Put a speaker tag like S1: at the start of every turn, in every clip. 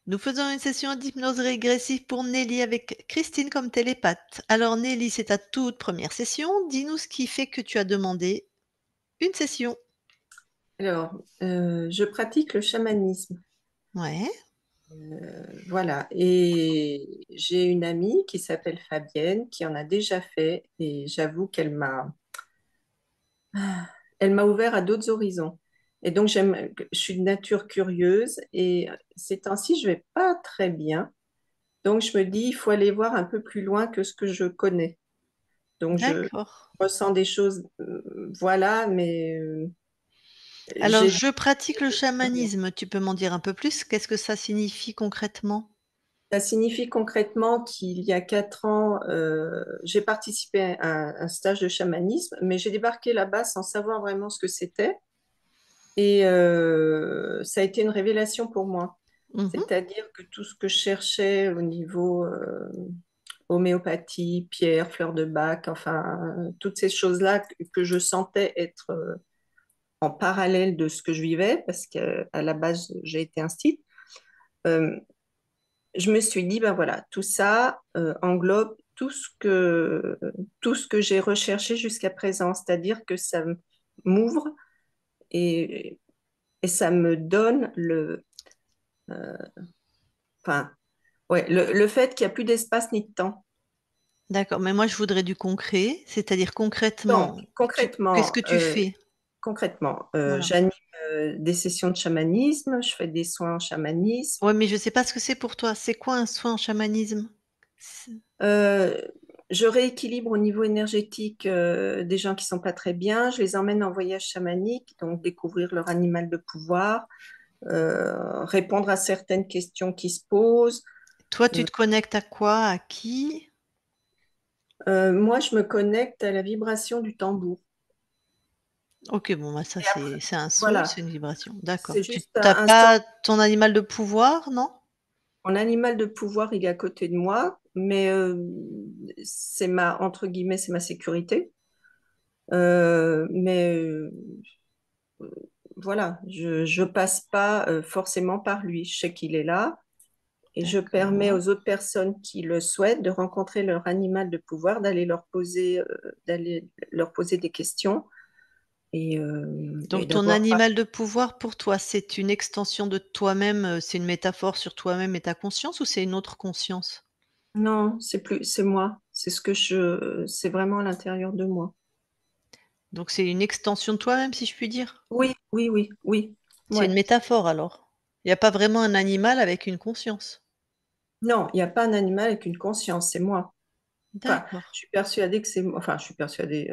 S1: Nous faisons une session d'hypnose régressive pour Nelly avec Christine comme télépathe. Alors Nelly, c'est ta toute première session. Dis-nous ce qui fait que tu as demandé une session.
S2: Alors, je pratique le chamanisme.
S1: Ouais,
S2: Voilà. Et j'ai une amie qui s'appelle Fabienne qui en a déjà fait et j'avoue elle m'a ouvert à d'autres horizons. Et donc, je suis de nature curieuse et ces temps-ci, je vais pas très bien. Donc, je me dis, il faut aller voir un peu plus loin que ce que je connais. Donc, je
S1: d'accord.
S2: ressens des choses, voilà, mais
S1: Alors,
S2: j'ai
S1: je pratique le chamanisme. Tu peux m'en dire un peu plus? Qu'est-ce que ça signifie concrètement?
S2: Ça signifie concrètement qu'il y a 4 ans, j'ai participé à un stage de chamanisme, mais j'ai débarqué là-bas sans savoir vraiment ce que c'était. Et ça a été une révélation pour moi.
S1: Mhm.
S2: C'est-à-dire que tout ce que je cherchais au niveau homéopathie, pierre, fleur de bac, enfin, toutes ces choses-là que je sentais être en parallèle de ce que je vivais, parce qu'à la base, j'ai été instite. euh, je me suis dit, ben voilà, tout ça englobe tout ce que j'ai recherché jusqu'à présent, c'est-à-dire que m'ouvre et, et ça me donne euh, enfin, ouais, le fait qu'il n'y a plus d'espace ni de temps.
S1: D'accord, mais moi je voudrais du concret, c'est-à-dire
S2: Donc,
S1: concrètement, qu'est-ce que tu fais? Voilà.
S2: j'anime des sessions de chamanisme, je fais des soins en chamanisme.
S1: Ouais, mais je sais pas ce que c'est pour toi. C'est quoi un soin en chamanisme? C'est-
S2: Euh, je rééquilibre au niveau énergétique des gens qui sont pas très bien. Je les emmène en voyage chamanique, donc découvrir leur animal de pouvoir, répondre à certaines questions qui se posent.
S1: Toi, tu
S2: Euh,
S1: te connectes à quoi? À qui?
S2: Moi, je me connecte à la vibration du tambour.
S1: OK, bon, bah, ça,
S2: Et après,
S1: c'est un son,
S2: voilà,
S1: c'est une vibration. D'accord.
S2: c'est
S1: Tu
S2: juste
S1: t'as
S2: un son.
S1: pas ton animal de pouvoir, non?
S2: Mon animal de pouvoir, il est à côté de moi, mais c'est entre guillemets, c'est ma sécurité. Mais voilà, je passe pas forcément par lui. Je sais qu'il est là et je permets
S1: D'accord.
S2: aux autres personnes qui le souhaitent de rencontrer leur animal de pouvoir, d'aller leur poser des questions et
S1: Donc ton
S2: d'avoir.
S1: animal de pouvoir pour toi, c'est une extension de toi-même, c'est une métaphore sur toi-même et ta conscience ou c'est une autre conscience?
S2: Non, c'est moi. C'est vraiment à l'intérieur de moi.
S1: Donc c'est une extension de toi-même, si je puis dire?
S2: Oui, oui, oui, oui.
S1: C'est une
S2: Ouais.
S1: métaphore alors? Il y a pas vraiment un animal avec une conscience?
S2: Non, il n'y a pas un animal avec une conscience, c'est moi. Enfin,
S1: D'accord.
S2: je suis persuadée que c'est moi. Enfin, je suis persuadée,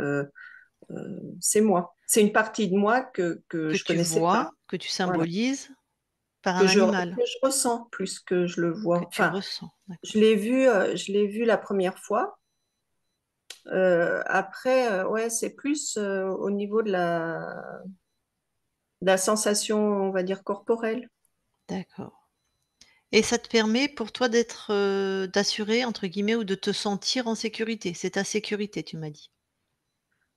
S2: c'est moi. C'est une partie de moi que
S1: Que
S2: je
S1: tu
S2: connaissais pas.
S1: vois, que tu
S2: Voilà.
S1: symbolises par un animal,
S2: Que je ressens plus que je le
S1: que
S2: vois.
S1: tu
S2: Enfin,
S1: ressens.
S2: je l'ai vu la première fois. Après, ouais, c'est plus au niveau de la sensation, on va dire, corporelle.
S1: D'accord. Et ça te permet pour toi d'être, «d'assurer» entre guillemets ou de te sentir en sécurité? C'est ta sécurité, tu m'as dit?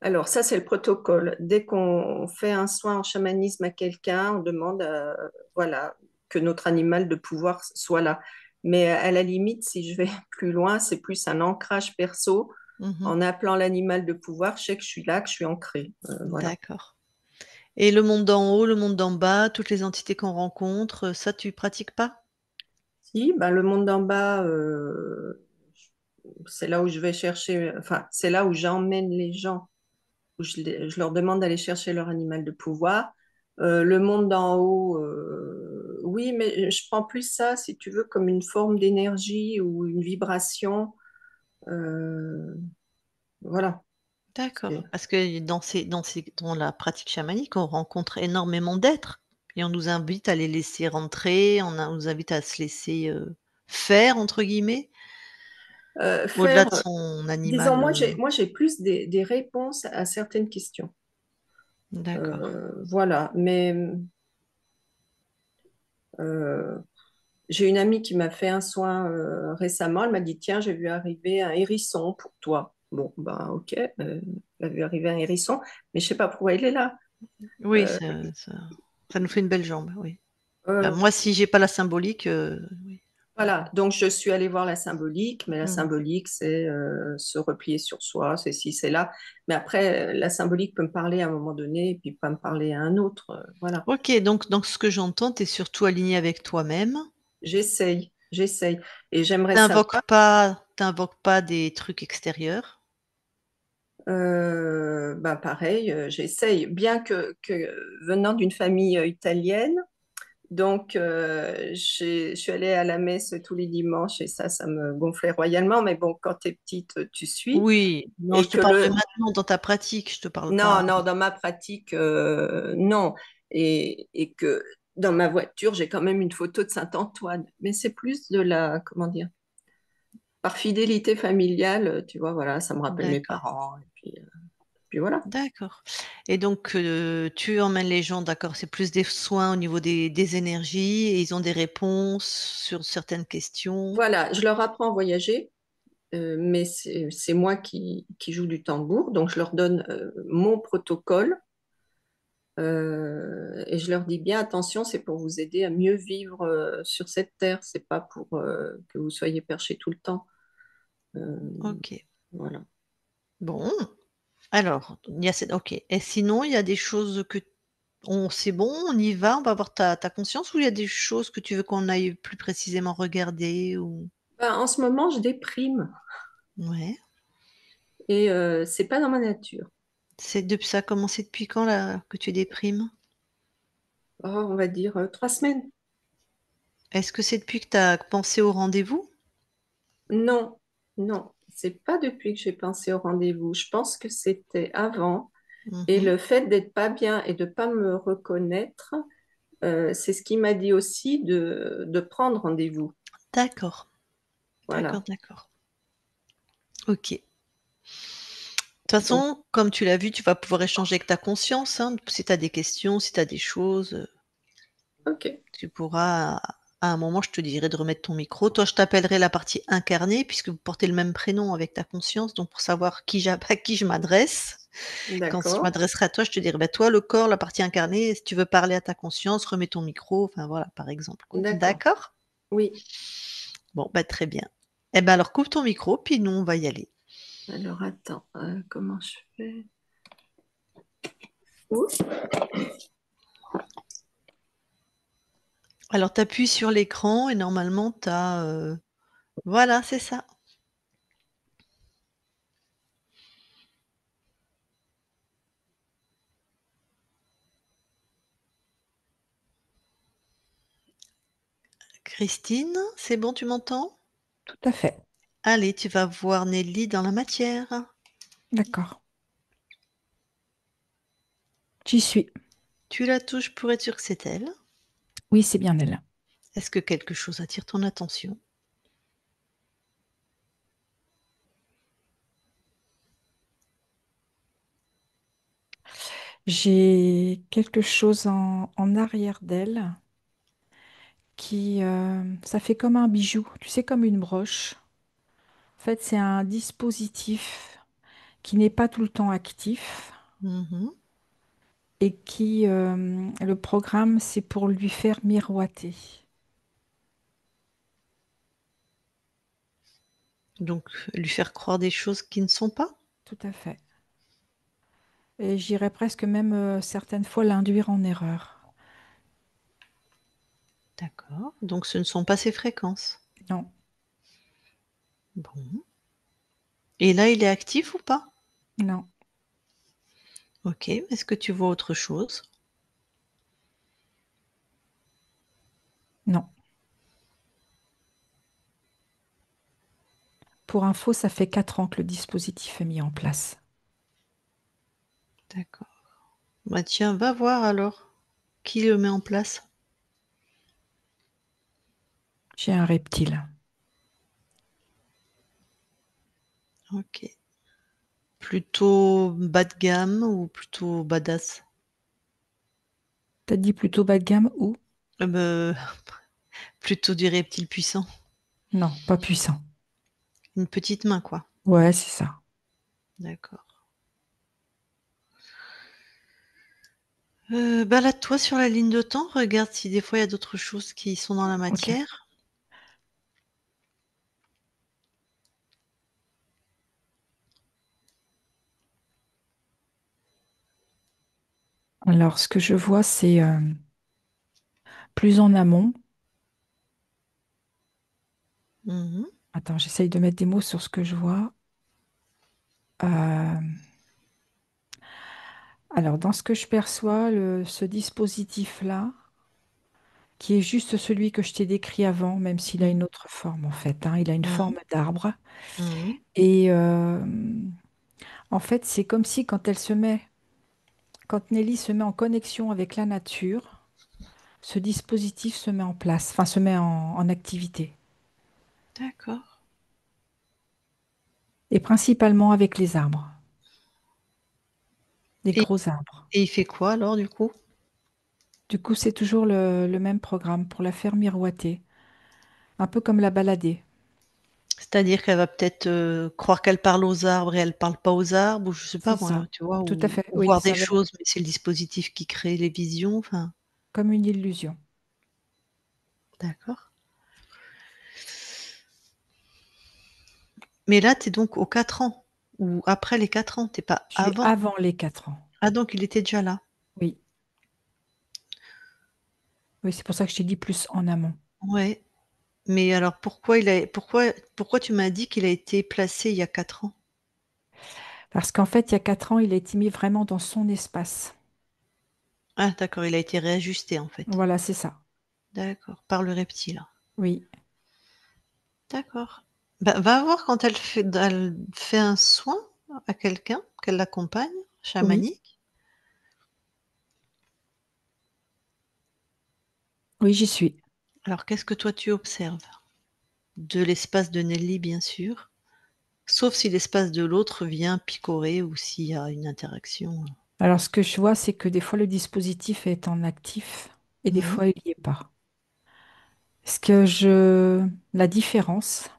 S2: Alors, ça, c'est le protocole. Dès qu'on fait un soin en chamanisme à quelqu'un, on demande, voilà, que notre animal de pouvoir soit là. Mais à la limite, si je vais plus loin, c'est plus un ancrage perso.
S1: Mmh.
S2: En appelant l'animal de pouvoir, je sais que je suis là, que je suis ancrée. Voilà.
S1: D'accord. Et le monde d'en haut, le monde d'en bas, toutes les entités qu'on rencontre, ça tu pratiques pas?
S2: Si, ben, le monde d'en bas, c'est là où je vais chercher, enfin, c'est là où j'emmène les gens, où je leur demande d'aller chercher leur animal de pouvoir. Le monde d'en haut, oui, mais je prends plus ça, si tu veux, comme une forme d'énergie ou une vibration. Euh, voilà.
S1: D'accord.
S2: C'est-
S1: Parce que dans la pratique chamanique, on rencontre énormément d'êtres et on nous invite à les laisser rentrer, on nous invite à se laisser, «faire» entre guillemets, au-delà de
S2: Faire,
S1: son
S2: disons,
S1: animal,
S2: moi, j'ai plus des réponses à certaines questions.
S1: d'accord.
S2: Voilà, mais euh, j'ai une amie qui m'a fait un soin récemment. Elle m'a dit, tiens, j'ai vu arriver un hérisson pour toi. Bon, ben ok, elle a vu arriver un hérisson, mais je sais pas pourquoi il est là.
S1: Oui,
S2: Euh,
S1: ça nous fait une belle jambe, oui. Bah,
S2: Euh,
S1: moi, si j'ai pas la symbolique, oui.
S2: voilà, donc je suis allée voir la symbolique, mais la
S1: Mmh.
S2: symbolique, c'est se replier sur soi, c'est ci, c'est là. Mais après, la symbolique peut me parler à un moment donné et puis pas me parler à un autre. Voilà.
S1: OK, donc ce que j'entends, tu es surtout aligné avec toi-même.
S2: J'essaye, j'essaye. Et j'aimerais savoir,
S1: Tu invoques pas des trucs extérieurs.
S2: ben pareil, j'essaye, bien que venant d'une famille italienne, donc je suis allée à la messe tous les dimanches et ça me gonflait royalement. Mais bon, quand t'es petite, tu suis.
S1: Oui, non, je
S2: Et
S1: te
S2: que
S1: parle de
S2: le,
S1: maintenant dans ta pratique, je te parle pas.
S2: Non, non, dans ma pratique, non. Et que dans ma voiture, j'ai quand même une photo de Saint-Antoine. Mais c'est plus de la, comment dire, par fidélité familiale, tu vois, voilà, ça me rappelle mes
S1: D'accord,
S2: parents. Et puis voilà.
S1: d'accord, et donc tu emmènes les gens, d'accord, c'est plus des soins au niveau des énergies et ils ont des réponses sur certaines questions?
S2: Voilà, je leur apprends à voyager, mais c'est moi qui joue du tambour. Donc, je leur donne mon protocole et je leur dis bien, attention, c'est pour vous aider à mieux vivre sur cette terre. C'est pas pour que vous soyez perché tout le temps. Euh,
S1: OK.
S2: voilà.
S1: Bon, alors, il y a cette OK, et sinon, il y a des choses que c'est bon, on y va, on va avoir ta conscience, ou il y a des choses que tu veux qu'on aille plus précisément regarder ou?
S2: Ben, en ce moment, je déprime
S1: Ouais.
S2: et c'est pas dans ma nature.
S1: Ça a commencé depuis quand là, que tu déprimes?
S2: Oh, on va dire 3 semaines.
S1: Est-ce que c'est depuis que tu as pensé au rendez-vous?
S2: Non, non, c'est pas depuis que j'ai pensé au rendez-vous. Je pense que c'était avant. Et
S1: Mmh.
S2: le fait d'être pas bien et de pas me reconnaître, c'est ce qui m'a dit aussi de prendre rendez-vous.
S1: D'accord, d'accord,
S2: Voilà.
S1: d'accord. OK. De toute
S2: Donc,
S1: façon, comme tu l'as vu, tu vas pouvoir échanger avec ta conscience, hein. Si tu as des questions, si tu as des choses,
S2: ok,
S1: tu pourras à un moment, je te dirai de remettre ton micro. Toi, je t'appellerai la partie incarnée puisque vous portez le même prénom avec ta conscience, donc pour savoir à qui je m'adresse. Quand je
S2: d'accord,
S1: m'adresserai à toi, je te dirai: «Bah, toi, le corps, la partie incarnée, si tu veux parler à ta conscience, remets ton micro», enfin voilà, par exemple, quoi.
S2: d'accord.
S1: D'accord?
S2: Oui.
S1: Bon, bah, très bien. Eh ben, alors coupe ton micro, puis nous, on va y aller.
S2: Alors attends, comment je fais? Ouh.
S1: Alors tu appuies sur l'écran et normalement tu as, voilà, c'est ça. Christine, c'est bon, tu m'entends?
S3: Tout à fait.
S1: Allez, tu vas voir Nelly dans la matière.
S3: D'accord. J'y suis.
S1: Tu la touches pour être sûr que c'est elle.
S3: Oui, c'est bien elle.
S1: Est-ce que quelque chose attire ton attention?
S3: J'ai quelque chose en arrière d'elle qui, ça fait comme un bijou, tu sais, comme une broche. En fait, c'est un dispositif qui n'est pas tout le temps actif
S1: Mmh.
S3: et qui, le programme, c'est pour lui faire miroiter.
S1: Donc lui faire croire des choses qui ne sont pas?
S3: Tout à fait. Et j'irais presque même certaines fois l'induire en erreur.
S1: D'accord, donc ce ne sont pas ses fréquences.
S3: Non,
S1: Bon, et là, il est actif ou pas?
S3: non,
S1: OK, est-ce que tu vois autre chose?
S3: non. Pour info, ça fait 4 ans que le dispositif est mis en place.
S1: D'accord. Bah, tiens, va voir alors, qui le met en place?
S3: J'ai un reptile.
S1: OK. Plutôt bas de gamme ou plutôt badass?
S3: T'as dit plutôt bas de gamme ou?
S1: Be plutôt du reptile puissant.
S3: Non, pas puissant.
S1: Une petite main, quoi.
S3: Ouais, c'est ça.
S1: D'accord. Balade-toi sur la ligne de temps, regarde si des fois il y a d'autres choses qui sont dans la
S3: Ok.
S1: matière.
S3: Alors, ce que je vois, c'est plus en amont.
S1: Mmh.
S3: Attends, j'essaye de mettre des mots sur ce que je vois. Euh, alors, dans ce que je perçois, ce dispositif-là, qui est juste celui que je t'ai décrit avant, même s'il a
S1: Mmh.
S3: une autre forme en fait, hein. Il a une
S1: Mmh.
S3: forme d'arbre.
S1: Mmh.
S3: Et en fait, c'est comme si quand Nelly se met en connexion avec la nature, ce dispositif se met en place, enfin se met en activité.
S1: D'accord.
S3: Et principalement avec les arbres, les
S1: Et
S3: gros arbres.
S1: et il fait quoi alors du coup?
S3: Du coup, c'est toujours le même programme pour la faire miroiter, un peu comme la balader.
S1: C'est-à-dire qu'elle va peut-être, croire qu'elle parle aux arbres et elle parle pas aux arbres ou je sais pas
S3: C'est
S1: moi,
S3: ça,
S1: tu vois?
S3: tout à
S1: Ou
S3: fait.
S1: ou
S3: Oui,
S1: voir des
S3: ça va être
S1: choses, mais c'est le dispositif qui crée les visions, enfin,
S3: comme une illusion.
S1: d'accord. Mais là, tu es donc aux 4 ans ou après les 4 ans? Tu es pas
S3: Je suis
S1: avant?
S3: avant les 4 ans.
S1: Ah donc il était déjà là?
S3: Oui, oui, c'est pour ça que je t'ai dit plus en amont.
S1: Ouais, mais alors pourquoi tu m'as dit qu'il a été placé il y a 4 ans?
S3: Parce qu'en fait, il y a 4 ans, il a été mis vraiment dans son espace.
S1: Ah d'accord, il a été réajusté en fait.
S3: Voilà, c'est ça.
S1: D'accord, par le reptile.
S3: Oui,
S1: D'accord. Bah, va voir quand elle fait un soin à quelqu'un, qu'elle l'accompagne,
S3: oui,
S1: chamanique.
S3: oui, j'y suis.
S1: Alors qu'est-ce que toi tu observes? De l'espace de Nelly bien sûr, sauf si l'espace de l'autre vient picorer ou s'il y a une interaction.
S3: Alors, ce que je vois, c'est que des fois, le dispositif est en actif et des
S1: Mmh mh.
S3: fois, il n'y est pas. La différence,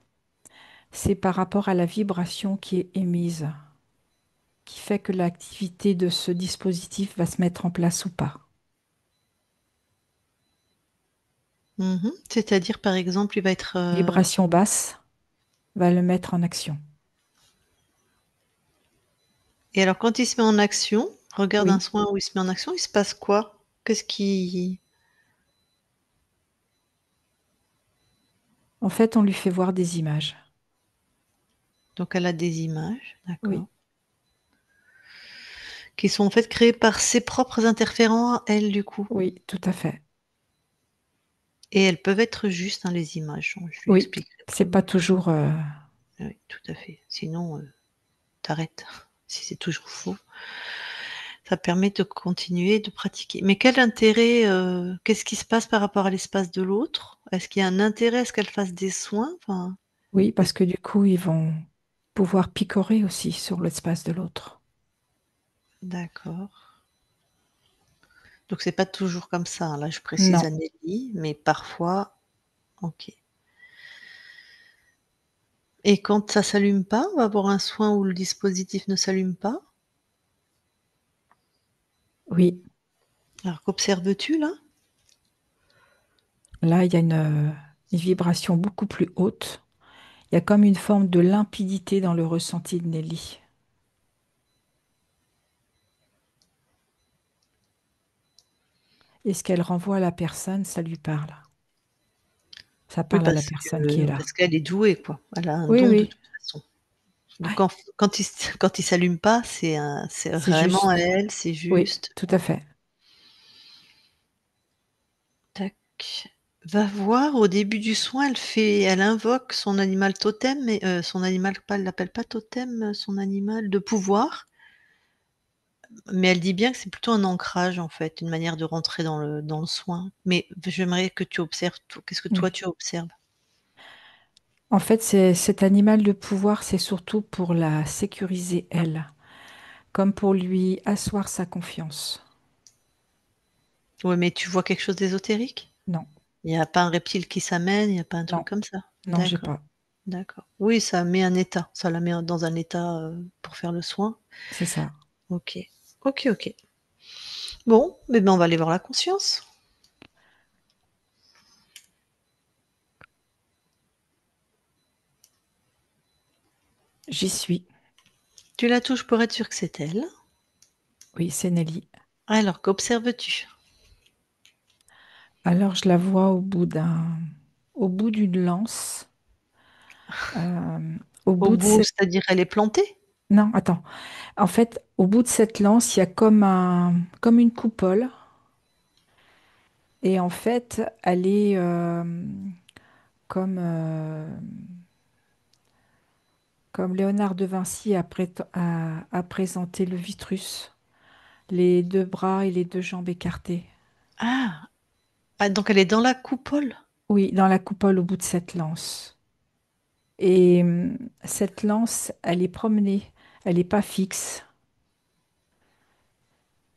S3: c'est par rapport à la vibration qui est émise, qui fait que l'activité de ce dispositif va se mettre en place ou pas.
S1: Mmh. C'est-à-dire par exemple, il va être,
S3: Vibration basse va le mettre en action.
S1: et alors quand il se met en action, regarde un
S3: Oui,
S1: soin où il se met en action, il se passe quoi? Qu'est-ce qui
S3: en fait, on lui fait voir des images.
S1: donc elle a des images, d'accord,
S3: Oui,
S1: qui sont en fait créées par ses propres interférents à elle du coup?
S3: oui, tout à fait.
S1: Et elles peuvent être justes, hein, les images, je lui
S3: Oui,
S1: expliquerai
S3: c'est pas
S1: autrement.
S3: toujours.
S1: Oui, tout à fait. Sinon, tu si c'est toujours faux. Ça permet de continuer de pratiquer. Mais quel intérêt, qu'est-ce qui se passe par rapport à l'espace de l'autre? Est-ce qu'il y a un intérêt à ce qu'elle fasse des soins? Enfin,
S3: Oui,
S1: est-ce
S3: parce que du coup, ils vont pouvoir picorer aussi sur l'espace de l'autre.
S1: d'accord. Donc c'est pas toujours comme ça, hein, là je précise
S3: Non.
S1: à Nelly, mais parfois OK. Et quand ça s'allume pas, on va avoir un soin où le dispositif ne s'allume pas.
S3: Oui,
S1: Alors qu'observes-tu là?
S3: là, il y a une vibration beaucoup plus haute. Il y a comme une forme de limpidité dans le ressenti de Nelly. Et ce qu'elle renvoie à la personne, ça lui parle. Ça
S1: Oui,
S3: parle à la personne qui est là.
S1: parce qu'elle est douée quoi. Elle a un
S3: Oui,
S1: don de
S3: oui,
S1: toute façon. Donc
S3: ouais,
S1: quand il s'allume pas, c'est
S3: c'est
S1: vraiment
S3: juste.
S1: elle, c'est
S3: Oui,
S1: juste.
S3: tout à fait.
S1: Tac. Va voir au début du soin, elle invoque son animal totem, mais son animal pas elle l'appelle pas totem, son animal de pouvoir, mais elle dit bien que c'est plutôt un ancrage en fait, une manière de rentrer dans le soin. Mais j'aimerais que tu observes tout qu'est-ce que toi
S3: Oui.
S1: tu observes?
S3: En fait, cet animal de pouvoir, c'est surtout pour la sécuriser, elle, comme pour lui asseoir sa confiance.
S1: Ouais, mais tu vois quelque chose d'ésotérique?
S3: Non,
S1: Il y a pas un reptile qui s'amène, il y a pas un truc
S3: non,
S1: comme ça?
S3: non, j'ai
S1: D'accord,
S3: pas.
S1: d'accord. Oui, ça met un état, ça la met dans un état, pour faire le soin.
S3: C'est ça.
S1: OK. OK, OK. Bon, eh ben, on va aller voir la conscience.
S3: J'y suis.
S1: Tu la touches pour être sûr que c'est elle.
S3: Oui, c'est Nelly.
S1: Alors, qu'observes-tu?
S3: Alors, je la vois au bout d'une lance. Au
S1: Au
S3: bout de
S1: bout,
S3: cette,
S1: c'est-à-dire elle est plantée?
S3: non, attends. En fait, au bout de cette lance, il y a comme une coupole. Et en fait, elle est comme, euh, comme Léonard de Vinci a présenté le Vitrus, les deux bras et les deux jambes écartées.
S1: Ah, ah, donc elle est dans la coupole.
S3: Oui, dans la coupole au bout de cette lance. Et cette lance, elle est promenée, elle n'est pas fixe.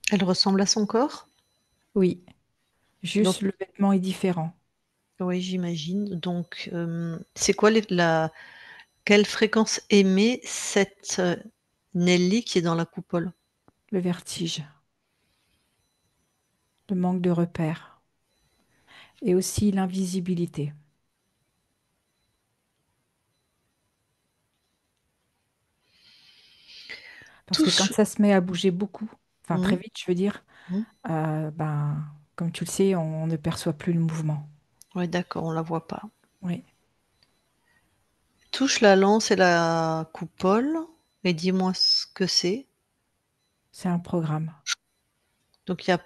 S1: Elle ressemble à son corps.
S3: Oui,
S1: Donc,
S3: juste le vêtement est différent.
S1: oui, j'imagine. Donc, c'est quoi quelle fréquence émet cette Nelly qui est dans la coupole?
S3: Le vertige, le manque de repères et aussi l'invisibilité. Parce que quand
S1: Touche.
S3: ça se met à bouger beaucoup, enfin très
S1: Mhm,
S3: vite, je veux dire,
S1: mhm.
S3: ben, comme tu le sais, on ne perçoit plus le mouvement.
S1: Ouais, d'accord, on la voit pas.
S3: Oui,
S1: Touche la lance et la coupole et dis-moi ce que c'est.
S3: c'est un programme.
S1: Donc, il y a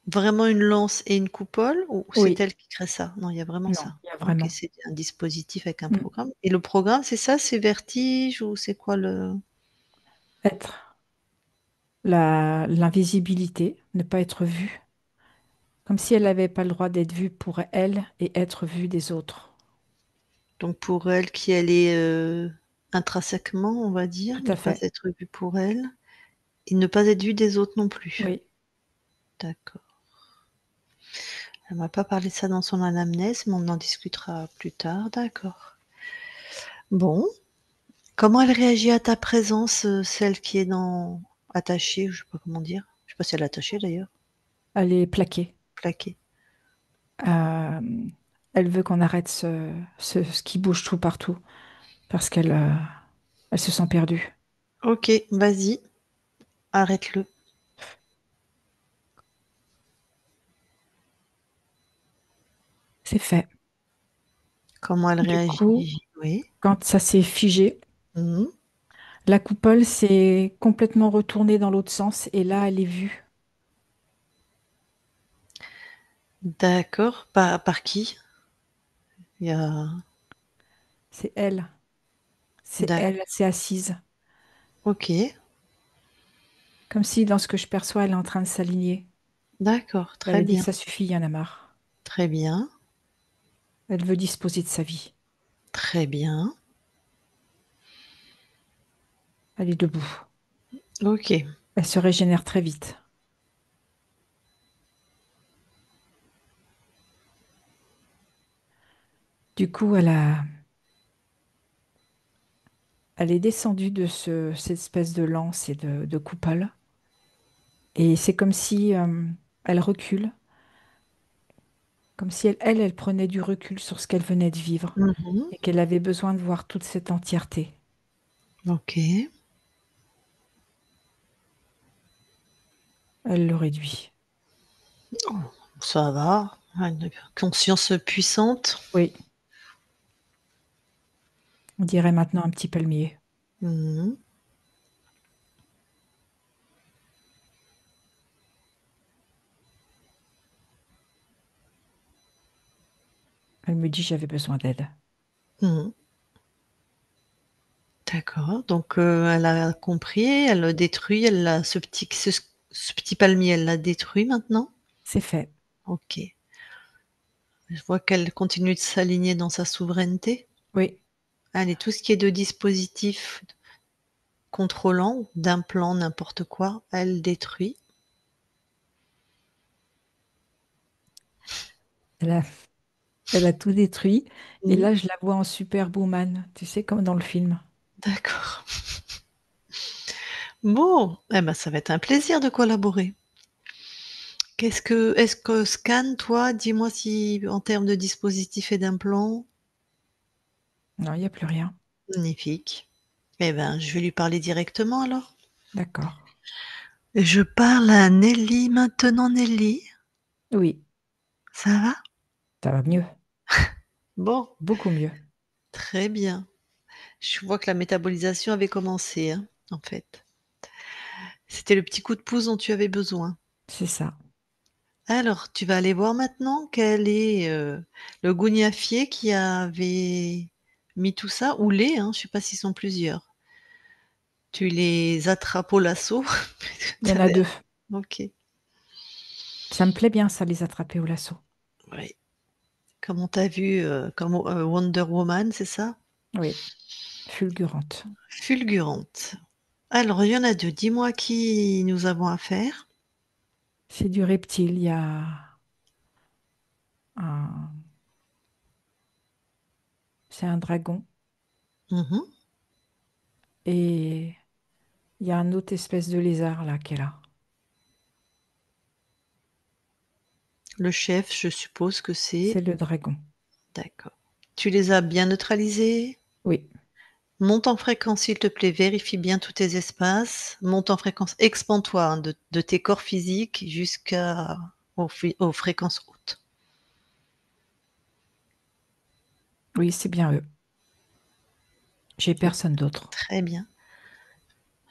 S1: vraiment une lance et une coupole ou c'est
S3: Oui,
S1: elle qui crée ça? Non, il y a vraiment
S3: non,
S1: ça.
S3: il y a
S1: OK,
S3: vraiment.
S1: c'est un dispositif avec un
S3: Mm.
S1: programme et le programme, c'est ça? C'est Vertige ou c'est quoi le
S3: Être l'invisibilité, ne pas être vue, comme si elle n'avait pas le droit d'être vue pour elle et être vue des autres.
S1: donc pour elle qui elle est, intrinsèquement, on va dire,
S3: Tout
S1: ne
S3: à
S1: pas
S3: fait.
S1: être vue pour elle et ne pas être vue des autres non plus.
S3: Oui,
S1: D'accord. Elle m'a pas parlé de ça dans son anamnèse, mais on en discutera plus tard, d'accord. Bon, comment elle réagit à ta présence, celle qui est attachée, je sais pas comment dire? Je sais pas si elle est attachée d'ailleurs?
S3: elle est plaquée.
S1: Plaquée.
S3: Euh, Elle veut qu'on arrête ce qui bouge tout partout parce elle se sent perdue.
S1: OK, vas-y, arrête-le.
S3: C'est fait.
S1: Comment elle
S3: Du coup,
S1: réagit? Oui.
S3: quand ça s'est figé,
S1: Mmh.
S3: la coupole s'est complètement retournée dans l'autre sens et là, elle est vue.
S1: D'accord. Par qui? Il y a
S3: C'est elle. C'est
S1: d'ac
S3: elle, elle s'est assise.
S1: OK,
S3: Comme si, dans ce que je perçois, elle est en train de s'aligner.
S1: d'accord,
S3: Elle
S1: très
S3: a dit
S1: bien,
S3: que ça suffit, il y en a marre.
S1: très bien,
S3: Elle veut disposer de sa vie.
S1: très bien.
S3: Elle est debout.
S1: OK.
S3: Elle se régénère très vite. Du coup, elle est descendue de cette espèce de lance et de coupole. Et c'est comme si elle recule, comme si elle prenait du recul sur ce qu'elle venait de vivre
S1: Mmh.
S3: et qu'elle avait besoin de voir toute cette entièreté.
S1: OK.
S3: Elle le réduit.
S1: Ça va. Ah, une conscience puissante.
S3: Oui, on dirait maintenant un petit palmier.
S1: Mmh.
S3: Elle me dit j'avais besoin d'aide.
S1: Mmh. D'accord, donc elle a compris, elle le détruit, elle l'a ce petit palmier, elle l'a détruit maintenant?
S3: C'est fait.
S1: OK. Je vois qu'elle continue de s'aligner dans sa souveraineté.
S3: Oui,
S1: Allez, tout ce qui est de dispositif contrôlant, d'implant, n'importe quoi, elle détruit.
S3: elle a, elle a tout détruit. Et
S1: Mmh.
S3: là, je la vois en Superwoman, tu sais, comme dans le film.
S1: D'accord. Bon, eh ben, ça va être un plaisir de collaborer. Est-ce que scan, toi, dis-moi si en termes de dispositifs et d'implants,
S3: Non, il n'y a plus rien.
S1: magnifique. Eh ben, je vais lui parler directement alors.
S3: D'accord.
S1: Je parle à Nelly maintenant, Nelly.
S3: Oui,
S1: Ça va?
S3: ça va mieux.
S1: Bon,
S3: Beaucoup mieux.
S1: très bien. Je vois que la métabolisation avait commencé, hein, en fait. C'était le petit coup de pouce dont tu avais besoin.
S3: C'est ça.
S1: Alors, tu vas aller voir maintenant quel est le gougnafier qui avait mis tout ça, ou les, hein, je sais pas s'ils sont plusieurs. Tu les attrapes au lasso.
S3: Il y en
S1: T'as
S3: a
S1: l'air-
S3: deux.
S1: Ok,
S3: Ça me plaît bien, ça, les attraper au lasso.
S1: oui. Comme on t'a vu, comme Wonder Woman, c'est ça?
S3: Oui, fulgurante.
S1: Fulgurante. Alors, il y en a deux. Dis-moi qui nous avons affaire.
S3: C'est du reptile. Il y a un... C'est un dragon.
S1: Mhm.
S3: Et il y a un autre espèce de lézard là qui est là.
S1: Le chef, je suppose que
S3: C'est
S1: c'est.
S3: le dragon.
S1: D'accord. Tu les as bien neutralisés?
S3: Oui,
S1: Monte en fréquence, s'il te plaît, vérifie bien tous tes espaces. Monte en fréquence, expand-toi hein, de tes corps physiques jusqu'à aux fréquences hautes.
S3: oui, c'est bien eux. J'ai
S1: Tu-
S3: personne d'autre.
S1: Très bien.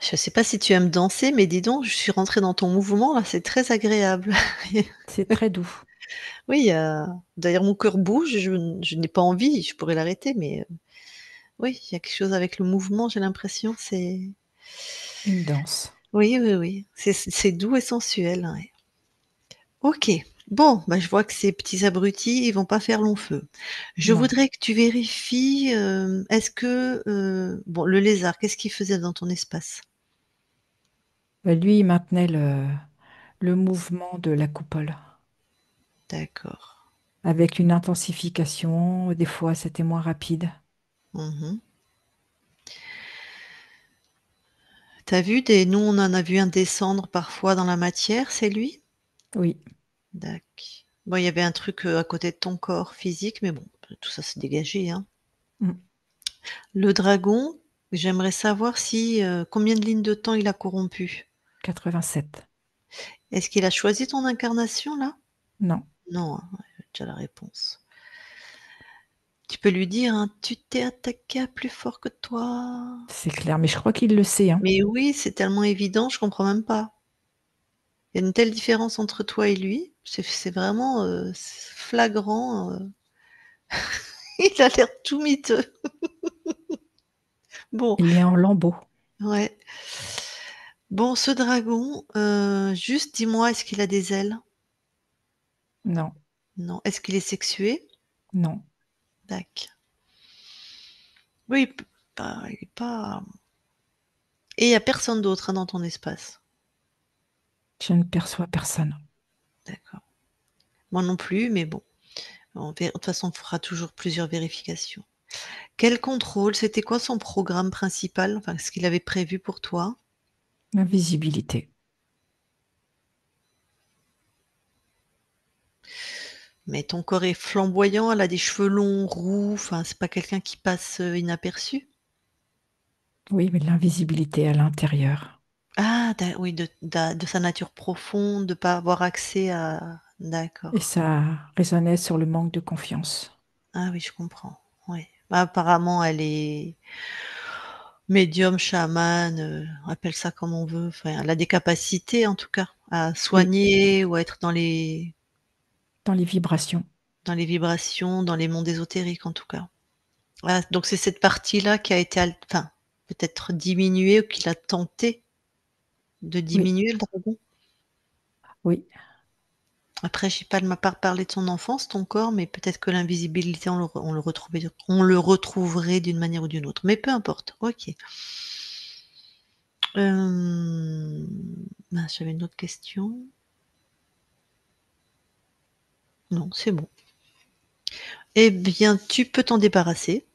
S1: Je ne sais pas si tu aimes danser, mais dis donc, je suis rentrée dans ton mouvement, là, c'est très agréable.
S3: C'est très doux.
S1: Oui, d'ailleurs, mon cœur bouge, je n'ai pas envie, je pourrais l'arrêter, mais oui, il y a quelque chose avec le mouvement, j'ai l'impression, c'est...
S3: Une danse.
S1: Oui, oui, oui, c'est doux et sensuel. Ouais. Ok, bon, bah, je vois que ces petits abrutis, ils vont pas faire long feu. Je
S3: Non.
S1: voudrais que tu vérifies, est-ce que, bon, le lézard, qu'est-ce qu'il faisait dans ton espace?
S3: Lui, il maintenait le mouvement de la coupole
S1: D'accord.
S3: avec une intensification. Des fois, c'était moins rapide.
S1: Mhm. T'as vu nous, on en a vu un descendre parfois dans la matière, c'est lui?
S3: Oui,
S1: Dac. Bon, il y avait un truc à côté de ton corps physique, mais bon, tout ça s'est dégagé, hein.
S3: mm,
S1: Le dragon, j'aimerais savoir si combien de lignes de temps il a corrompu.
S3: 87.
S1: Est-ce qu'il a choisi ton incarnation là?
S3: Non,
S1: Non, hein, ouais, j'ai déjà la réponse. Tu peux lui dire, hein, tu t'es attaqué à plus fort que toi.
S3: c'est clair. Mais je crois qu'il le sait, hein.
S1: Mais oui, c'est tellement évident, je comprends même pas. Il y a une telle différence entre toi et lui, c'est vraiment flagrant. Il a l'air tout miteux. Bon,
S3: Il est en lambeaux.
S1: ouais. Bon, ce dragon, juste dis-moi, est-ce qu'il a des ailes?
S3: Non,
S1: Non. Est-ce qu'il est sexué?
S3: non.
S1: Dac. Oui, il est pas. Et il n'y a personne d'autre hein, dans ton espace.
S3: Je ne perçois personne.
S1: D'accord. Moi non plus, mais bon. De toute façon, on fera toujours plusieurs vérifications. Quel contrôle? C'était quoi son programme principal? Enfin, ce qu'il avait prévu pour toi?
S3: L'invisibilité.
S1: Mais ton corps est flamboyant, elle a des cheveux longs, roux, enfin, c'est pas quelqu'un qui passe inaperçu?
S3: Oui, mais l'invisibilité à l'intérieur.
S1: Ah, oui, de sa nature profonde, de pas avoir accès à.
S3: Et
S1: D'accord.
S3: ça résonnait sur le manque de confiance.
S1: Ah oui, je comprends. Oui. Bah, apparemment, elle est médium, chamane, appelle ça comme on veut. Enfin, elle a des capacités, en tout cas, à
S3: Oui,
S1: soigner ou à être
S3: dans les vibrations.
S1: dans les vibrations, dans les mondes ésotériques, en tout cas. Ah, donc c'est cette partie-là qui a été, enfin, peut-être diminuée ou qu'il a tenté de
S3: Oui,
S1: diminuer le dragon.
S3: oui.
S1: Après, j'ai pas de ma part parlé de son enfance, ton corps, mais peut-être que l'invisibilité, on le retrouverait d'une manière ou d'une autre. Mais peu importe. Ok. Mince, j'avais une autre question. Non, c'est bon. Eh bien, tu peux t'en débarrasser.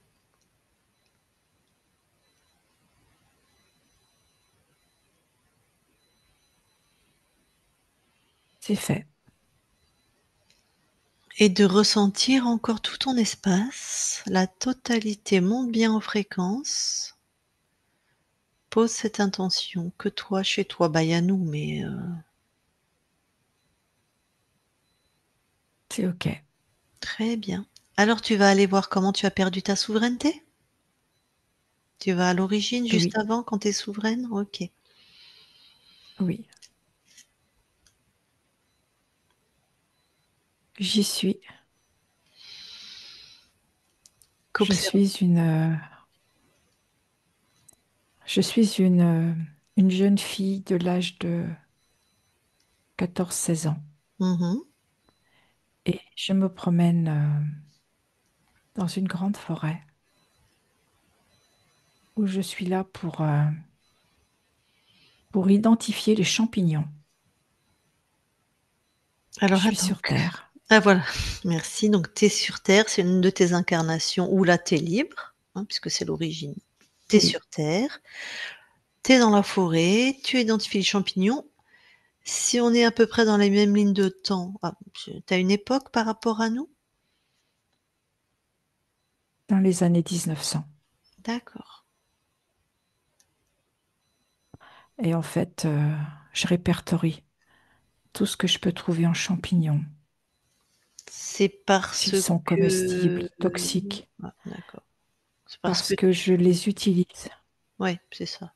S3: C'est fait.
S1: Et de ressentir encore tout ton espace, la totalité, monte bien en fréquence. Pose cette intention, que toi, chez toi, bah, il y a nous, mais
S3: C'est OK.
S1: très bien. Alors tu vas aller voir comment tu as perdu ta souveraineté? Tu vas à l'origine, juste
S3: Oui,
S1: avant, quand tu es souveraine? OK.
S3: oui, j'y suis. Je
S1: Qu'observe
S3: suis je suis une jeune fille de l'âge de 14 16 ans
S1: mmh.
S3: et je me promène dans une grande forêt où je suis là pour identifier les champignons. Je
S1: Alors
S3: suis
S1: attends
S3: sur Terre.
S1: ah voilà, merci. Donc tu es sur terre, c'est une de tes incarnations où là tu es libre, hein, puisque c'est l'origine. Tu es
S3: Oui,
S1: sur terre, tu es dans la forêt, tu identifies les champignons. Si on est à peu près dans les mêmes lignes de temps, tu as une époque par rapport à nous?
S3: dans les années 1900.
S1: D'accord.
S3: Et en fait, je répertorie tout ce que je peux trouver en champignons,
S1: C'est parce
S3: s'ils sont comestibles,
S1: que
S3: toxiques,
S1: d'accord. C'est parce
S3: parce
S1: que
S3: que je les utilise.
S1: ouais, c'est ça.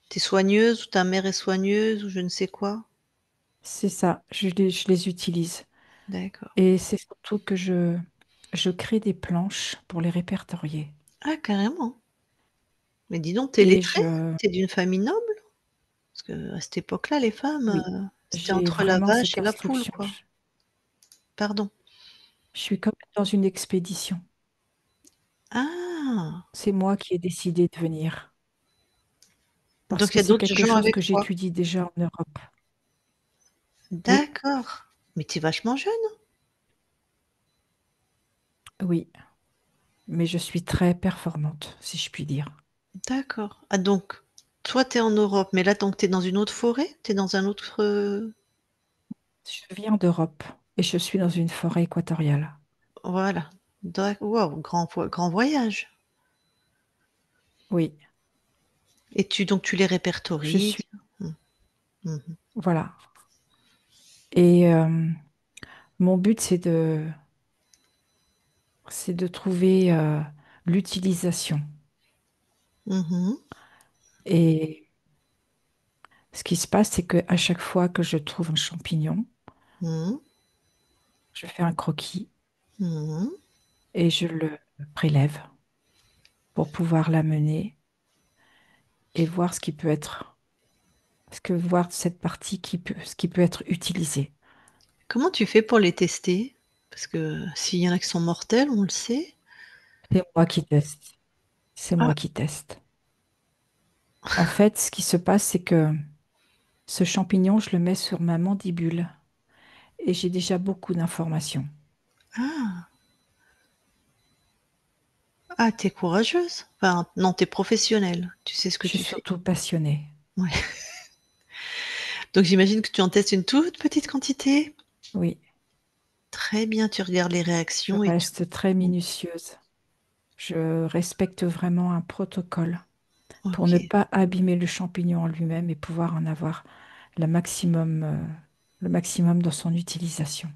S1: Tu es soigneuse ou ta mère est soigneuse ou je ne sais quoi?
S3: C'est ça, je les utilise.
S1: D'accord.
S3: Et c'est surtout que je crée des planches pour les répertorier.
S1: Ah carrément. Mais dis donc, tu es
S3: Et
S1: lettrée? Tu es d'une famille noble? Parce qu'à cette époque-là, les femmes,
S3: oui,
S1: c'était
S3: j'ai
S1: entre la
S3: vraiment
S1: vache
S3: cette
S1: et la poule,
S3: instruction.
S1: quoi. Pardon.
S3: Je suis comme dans une expédition.
S1: Ah!
S3: C'est moi qui ai décidé de venir. Parce
S1: Donc il y
S3: que
S1: a
S3: c'est
S1: d'autres
S3: quelque
S1: gens
S3: chose
S1: avec
S3: que
S1: toi?
S3: j'étudie déjà en Europe. Oui,
S1: D'accord. Mais tu es vachement jeune?
S3: oui, mais je suis très performante, si je puis dire.
S1: D'accord. Ah donc, toi, tu es en Europe, mais là, donc tu es dans une autre forêt? Tu es dans un autre,
S3: Je viens d'Europe et je suis dans une forêt équatoriale.
S1: voilà. Waouh, grand voyage.
S3: Oui,
S1: Et tu les
S3: je
S1: répertories?
S3: suis,
S1: Mmh. Mmh.
S3: voilà. Et mon but, c'est de trouver l'utilisation.
S1: Mmh.
S3: Et ce qui se passe, c'est qu'à chaque fois que je trouve un champignon,
S1: Mmh.
S3: je fais un croquis
S1: Mmh.
S3: et je le prélève pour pouvoir l'amener et voir voir cette partie ce qui peut être utilisé.
S1: Comment tu fais pour les tester? Parce que s'il y en a qui sont mortels, on le sait.
S3: C'est moi qui teste. C'est
S1: Ah!
S3: moi qui teste. En fait, ce qui se passe, c'est que ce champignon, je le mets sur ma mandibule et j'ai déjà beaucoup d'informations.
S1: Ah! Ah, tu es courageuse. Enfin, non, tu es professionnelle. Tu sais ce que
S3: Je suis
S1: tu fais.
S3: surtout passionnée.
S1: Ouais. Donc j'imagine que tu en testes une toute petite quantité?
S3: Oui,
S1: Très bien, tu regardes les
S3: je
S1: réactions et tu
S3: reste très minutieuse. Je respecte vraiment un protocole pour ne
S1: OK.
S3: pas abîmer le champignon en lui-même et pouvoir en avoir le maximum dans son utilisation.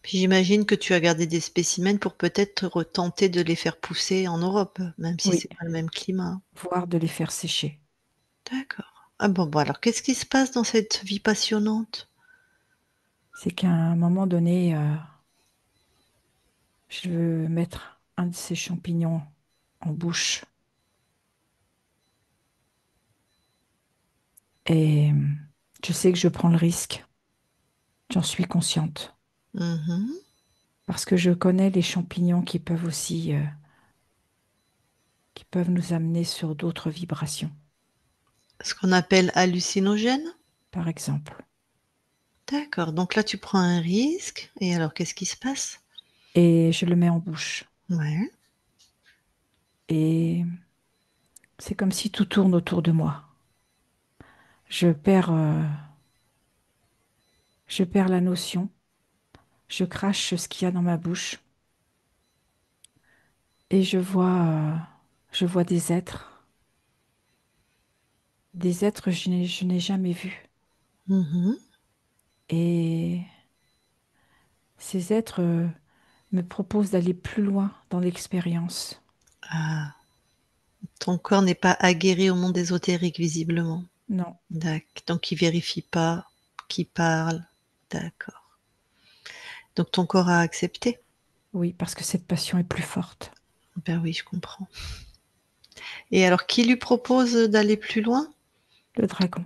S1: Puis j'imagine que tu as gardé des spécimens pour peut-être retenter de les faire pousser en Europe, même si
S3: Oui,
S1: c'est pas le même climat?
S3: voire de les faire sécher.
S1: D'accord. Ah bon, alors qu'est-ce qui se passe dans cette vie passionnante?
S3: C'est qu'à un moment donné, je veux mettre un de ces champignons en bouche et je sais que je prends le risque, j'en suis consciente,
S1: Mmh.
S3: parce que je connais les champignons qui peuvent nous amener sur d'autres vibrations,
S1: Ce qu'on appelle hallucinogène?
S3: par exemple.
S1: D'accord, donc là tu prends un risque et alors qu'est-ce qui se passe?
S3: Et je le mets en bouche.
S1: Ouais.
S3: Et c'est comme si tout tourne autour de moi. Je perds, euh, je perds la notion. je crache ce qu'il y a dans ma bouche et je vois des êtres que je n'ai jamais vus.
S1: Mhm.
S3: Et ces êtres me proposent d'aller plus loin dans l'expérience.
S1: Ah, ton corps n'est pas aguerri au monde ésotérique, visiblement.
S3: Non,
S1: D'accord. Donc, il vérifie pas qui parle. D'accord. Donc, ton corps a accepté.
S3: oui, parce que cette passion est plus forte.
S1: Ben oui, je comprends. Et alors, qui lui propose d'aller plus loin?
S3: Le dragon.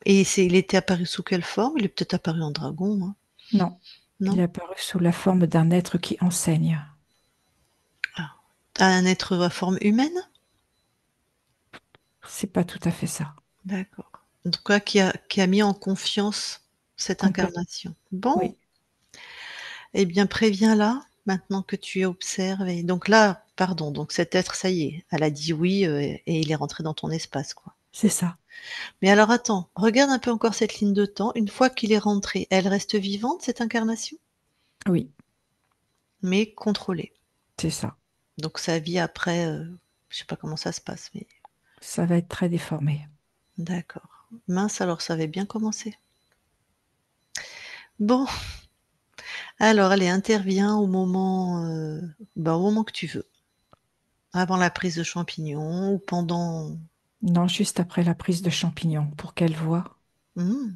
S1: Et il était apparu sous quelle forme? Il est peut-être apparu en dragon, hein.
S3: Non, il
S1: Non?
S3: est apparu sous la forme d'un être qui enseigne.
S1: Ah. Un être à forme humaine?
S3: C'est pas tout à fait ça.
S1: D'accord. En tout cas, qui a mis en confiance cette
S3: Complètement.
S1: incarnation. Bon,
S3: Oui,
S1: eh bien, préviens-la maintenant que tu observes. Et donc là, pardon, donc cet être, ça y est, elle a dit oui et il est rentré dans ton espace, quoi.
S3: c'est ça.
S1: Mais alors attends, regarde un peu encore cette ligne de temps. Une fois qu'il est rentré, elle reste vivante, cette incarnation,
S3: Oui,
S1: mais contrôlée.
S3: c'est ça.
S1: Donc sa vie après, je sais pas comment ça se passe, mais
S3: Ça va être très déformé.
S1: d'accord. Mince, alors ça avait bien commencé. Bon, alors allez, interviens au moment que tu veux. Avant la prise de champignons ou pendant.
S3: Non, juste après la prise de champignons, pour qu'elle voie
S1: Mmh.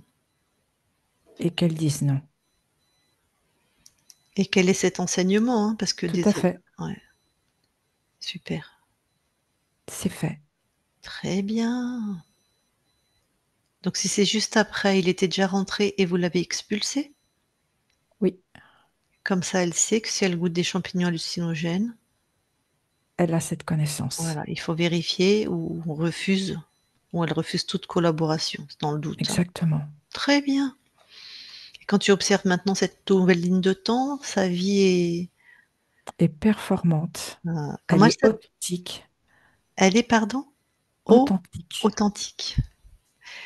S3: et qu'elle dise non.
S1: Et quel est cet enseignement, hein? Parce que
S3: Tout à fait,
S1: ouais, super.
S3: c'est fait.
S1: Très bien. Donc si c'est juste après, il était déjà rentré et vous l'avez expulsé?
S3: Oui,
S1: Comme ça, elle sait que si elle goûte des champignons hallucinogènes,
S3: elle a cette connaissance.
S1: voilà, il faut vérifier ou on refuse ou elle refuse toute collaboration, c'est dans le doute, hein.
S3: Exactement.
S1: Très bien. Et quand tu observes maintenant cette nouvelle ligne de temps, sa vie est,
S3: Et performante.
S1: comment
S3: Elle
S1: elle
S3: est
S1: s'appelle?
S3: authentique.
S1: Elle est, pardon?
S3: Authentique.
S1: Authentique.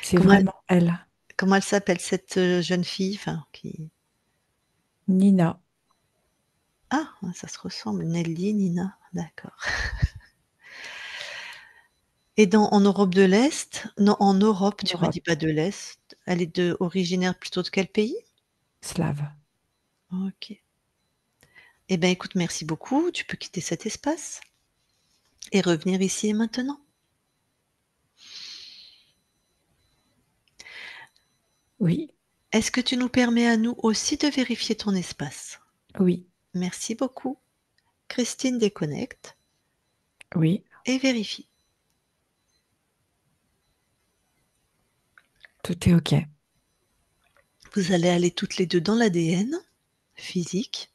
S3: C'est
S1: Comment elle
S3: vraiment elle.
S1: comment elle s'appelle cette, jeune fille? Enfin qui
S3: Nina.
S1: ah! Ça se ressemble, Nelly, Nina, d'accord. Et en Europe de l'Est, non, en Europe, tu m'as dit
S3: Europe.
S1: pas de l'Est, elle est originaire plutôt de quel pays?
S3: Slave.
S1: OK. Eh ben, écoute, merci beaucoup, tu peux quitter cet espace et revenir ici et maintenant.
S3: Oui,
S1: Est-ce que tu nous permets à nous aussi de vérifier ton espace?
S3: oui,
S1: Merci beaucoup. Christine déconnecte
S3: oui.
S1: et vérifie.
S3: Tout est OK.
S1: Vous allez aller toutes les 2 dans l'ADN physique.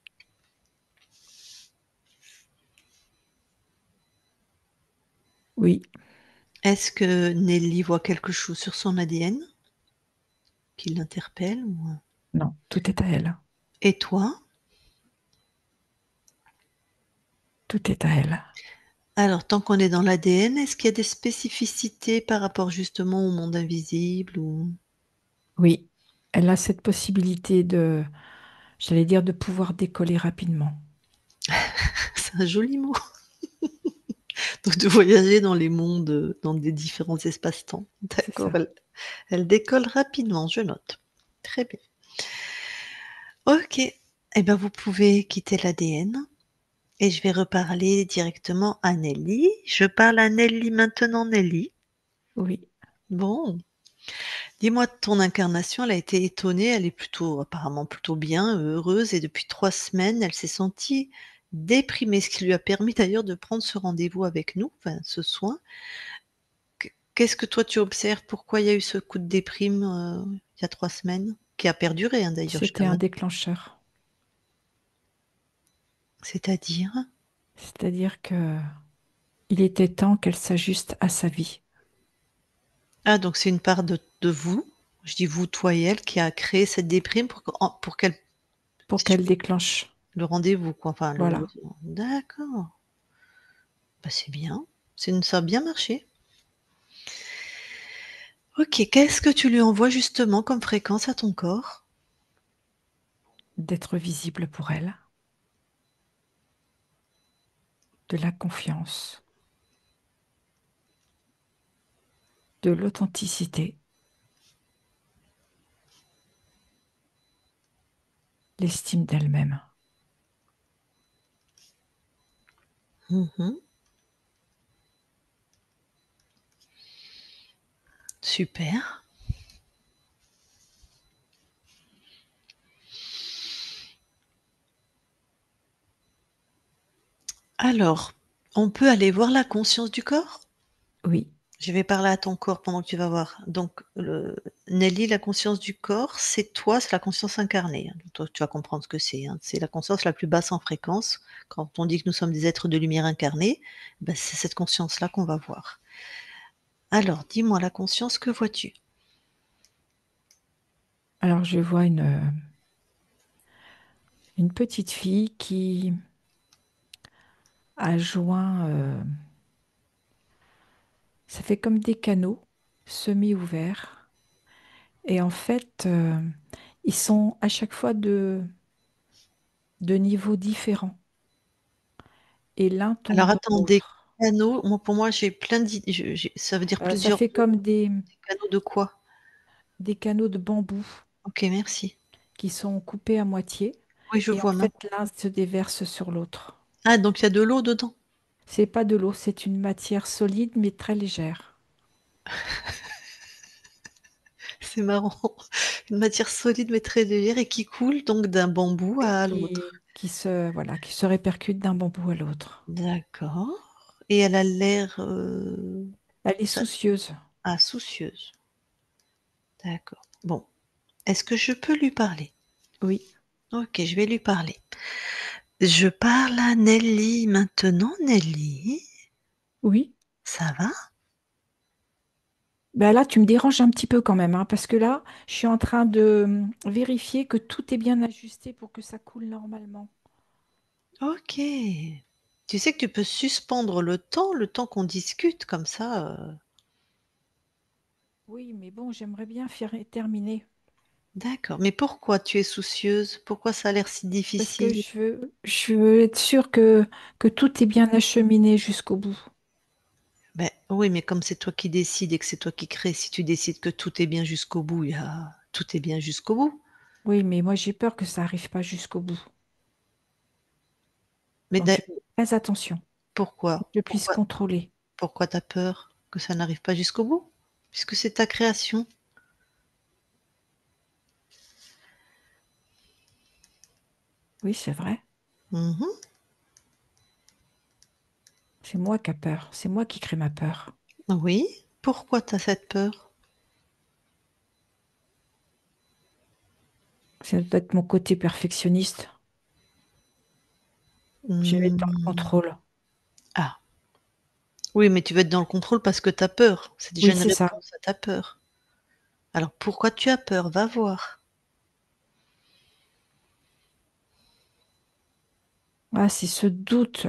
S3: Oui,
S1: Est-ce que Nelly voit quelque chose sur son ADN qui l'interpelle ou,
S3: non, tout est à elle.
S1: et toi?
S3: Tout est à elle.
S1: Alors, tant qu'on est dans l'ADN, est-ce qu'il y a des spécificités par rapport justement au monde invisible ou
S3: Oui, elle a cette possibilité de, j'allais dire, de pouvoir décoller rapidement.
S1: c'est un joli mot, donc de voyager dans les mondes, dans des différents espaces-temps.
S3: C'est
S1: D'accord,
S3: ça.
S1: elle décolle rapidement, je note. Très bien. OK, et ben, vous pouvez quitter l'ADN et je vais reparler directement à Nelly. Je parle à Nelly maintenant, Nelly.
S3: Oui,
S1: Bon, dis-moi, ton incarnation, elle a été étonnée, elle est plutôt apparemment plutôt bien, heureuse et depuis 3 semaines, elle s'est sentie déprimée, ce qui lui a permis d'ailleurs de prendre ce rendez-vous avec nous, enfin ce soin. Qu'est-ce que toi tu observes? Pourquoi il y a eu ce coup de déprime, il y a 3 semaines? Qui a perduré, hein, d'ailleurs
S3: c'était
S1: jusqu'à
S3: un
S1: maintenant.
S3: déclencheur.
S1: C'est-à-dire?
S3: C'est-à-dire que il était temps qu'elle s'ajuste à sa vie
S1: Ah donc c'est une part de vous, je dis vous, toi et elle, qui a créé cette déprime pour qu'elle
S3: pour
S1: si je
S3: qu'elle déclenche.
S1: le rendez-vous quoi, enfin le
S3: Voilà.
S1: d'accord. Bah, c'est bien, ça a bien marché. OK, qu'est-ce que tu lui envoies justement comme fréquence à ton corps?
S3: d'être visible pour elle, de la confiance, de l'authenticité, l'estime d'elle-même.
S1: Mhm. Super. Alors, on peut aller voir la conscience du corps?
S3: Oui,
S1: Je vais parler à ton corps pendant que tu vas voir. Donc, Nelly, la conscience du corps, c'est toi, c'est la conscience incarnée, hein. Toi, tu vas comprendre ce que c'est, hein. C'est la conscience la plus basse en fréquence. Quand on dit que nous sommes des êtres de lumière incarnés, bah, c'est cette conscience-là qu'on va voir. Alors, dis-moi la conscience, que vois-tu?
S3: alors je vois une petite fille qui a joint, ça fait comme des canaux semi-ouverts. Et en fait, ils sont à chaque fois de niveaux différents. Et l'un tombe
S1: Alors
S3: dans
S1: attends, des
S3: l'autre.
S1: canaux, moi pour moi j'ai plein d'idées. Ça veut dire
S3: Ça
S1: plusieurs
S3: fait comme
S1: canaux de quoi?
S3: des canaux de bambou
S1: OK, merci.
S3: qui sont coupés à moitié.
S1: Oui, je
S3: Et en
S1: vois
S3: fait,
S1: maintenant.
S3: l'un se déverse sur l'autre.
S1: Ah, donc il y a de l'eau dedans?
S3: C'est pas de l'eau, c'est une matière solide mais très légère.
S1: C'est marrant. Une matière solide mais très légère et qui coule donc d'un bambou
S3: Et
S1: à l'autre.
S3: voilà, qui se répercute d'un bambou à l'autre.
S1: D'accord, et elle a l'air,
S3: Elle est
S1: ça
S3: soucieuse.
S1: ah, soucieuse. D'accord. Bon, est-ce que je peux lui parler?
S3: Oui,
S1: OK, je vais lui parler. Je parle à Nelly maintenant. Nelly,
S3: oui.
S1: ça va?
S3: Ben là, tu me déranges un petit peu quand même, hein, parce que là, je suis en train de vérifier que tout est bien ajusté pour que ça coule normalement.
S1: OK. Tu sais que tu peux suspendre le temps qu'on discute comme ça,
S3: Oui, mais bon, j'aimerais bien terminer.
S1: d'accord. Mais pourquoi tu es soucieuse? Pourquoi ça a l'air si
S3: Parce que
S1: difficile?
S3: je veux être sûre que tout est bien acheminé jusqu'au bout.
S1: Ben oui, mais comme c'est toi qui décides et que c'est toi qui crées, si tu décides que tout est bien jusqu'au bout, tout est bien jusqu'au bout.
S3: Oui, mais moi, j'ai peur que ça n'arrive pas jusqu'au bout.
S1: Mais
S3: Donc,
S1: d'a
S3: je fais très attention, pour
S1: pourquoi?
S3: que je puisse
S1: Pourquoi
S3: contrôler.
S1: pourquoi tu as peur que ça n'arrive pas jusqu'au bout? Puisque c'est ta création.
S3: Oui, c'est vrai.
S1: Mmh.
S3: C'est moi qui ai peur. C'est moi qui crée ma peur.
S1: Oui. Pourquoi tu as cette peur?
S3: Ça doit être mon côté perfectionniste. Je vais être dans le
S1: Mmh.
S3: contrôle.
S1: Ah, oui, mais tu veux être dans le contrôle parce que tu as peur. C'est déjà
S3: Oui,
S1: une
S3: c'est ça.
S1: réponse à ta peur. Alors pourquoi tu as peur? Va voir.
S3: Ah, c'est ce doute.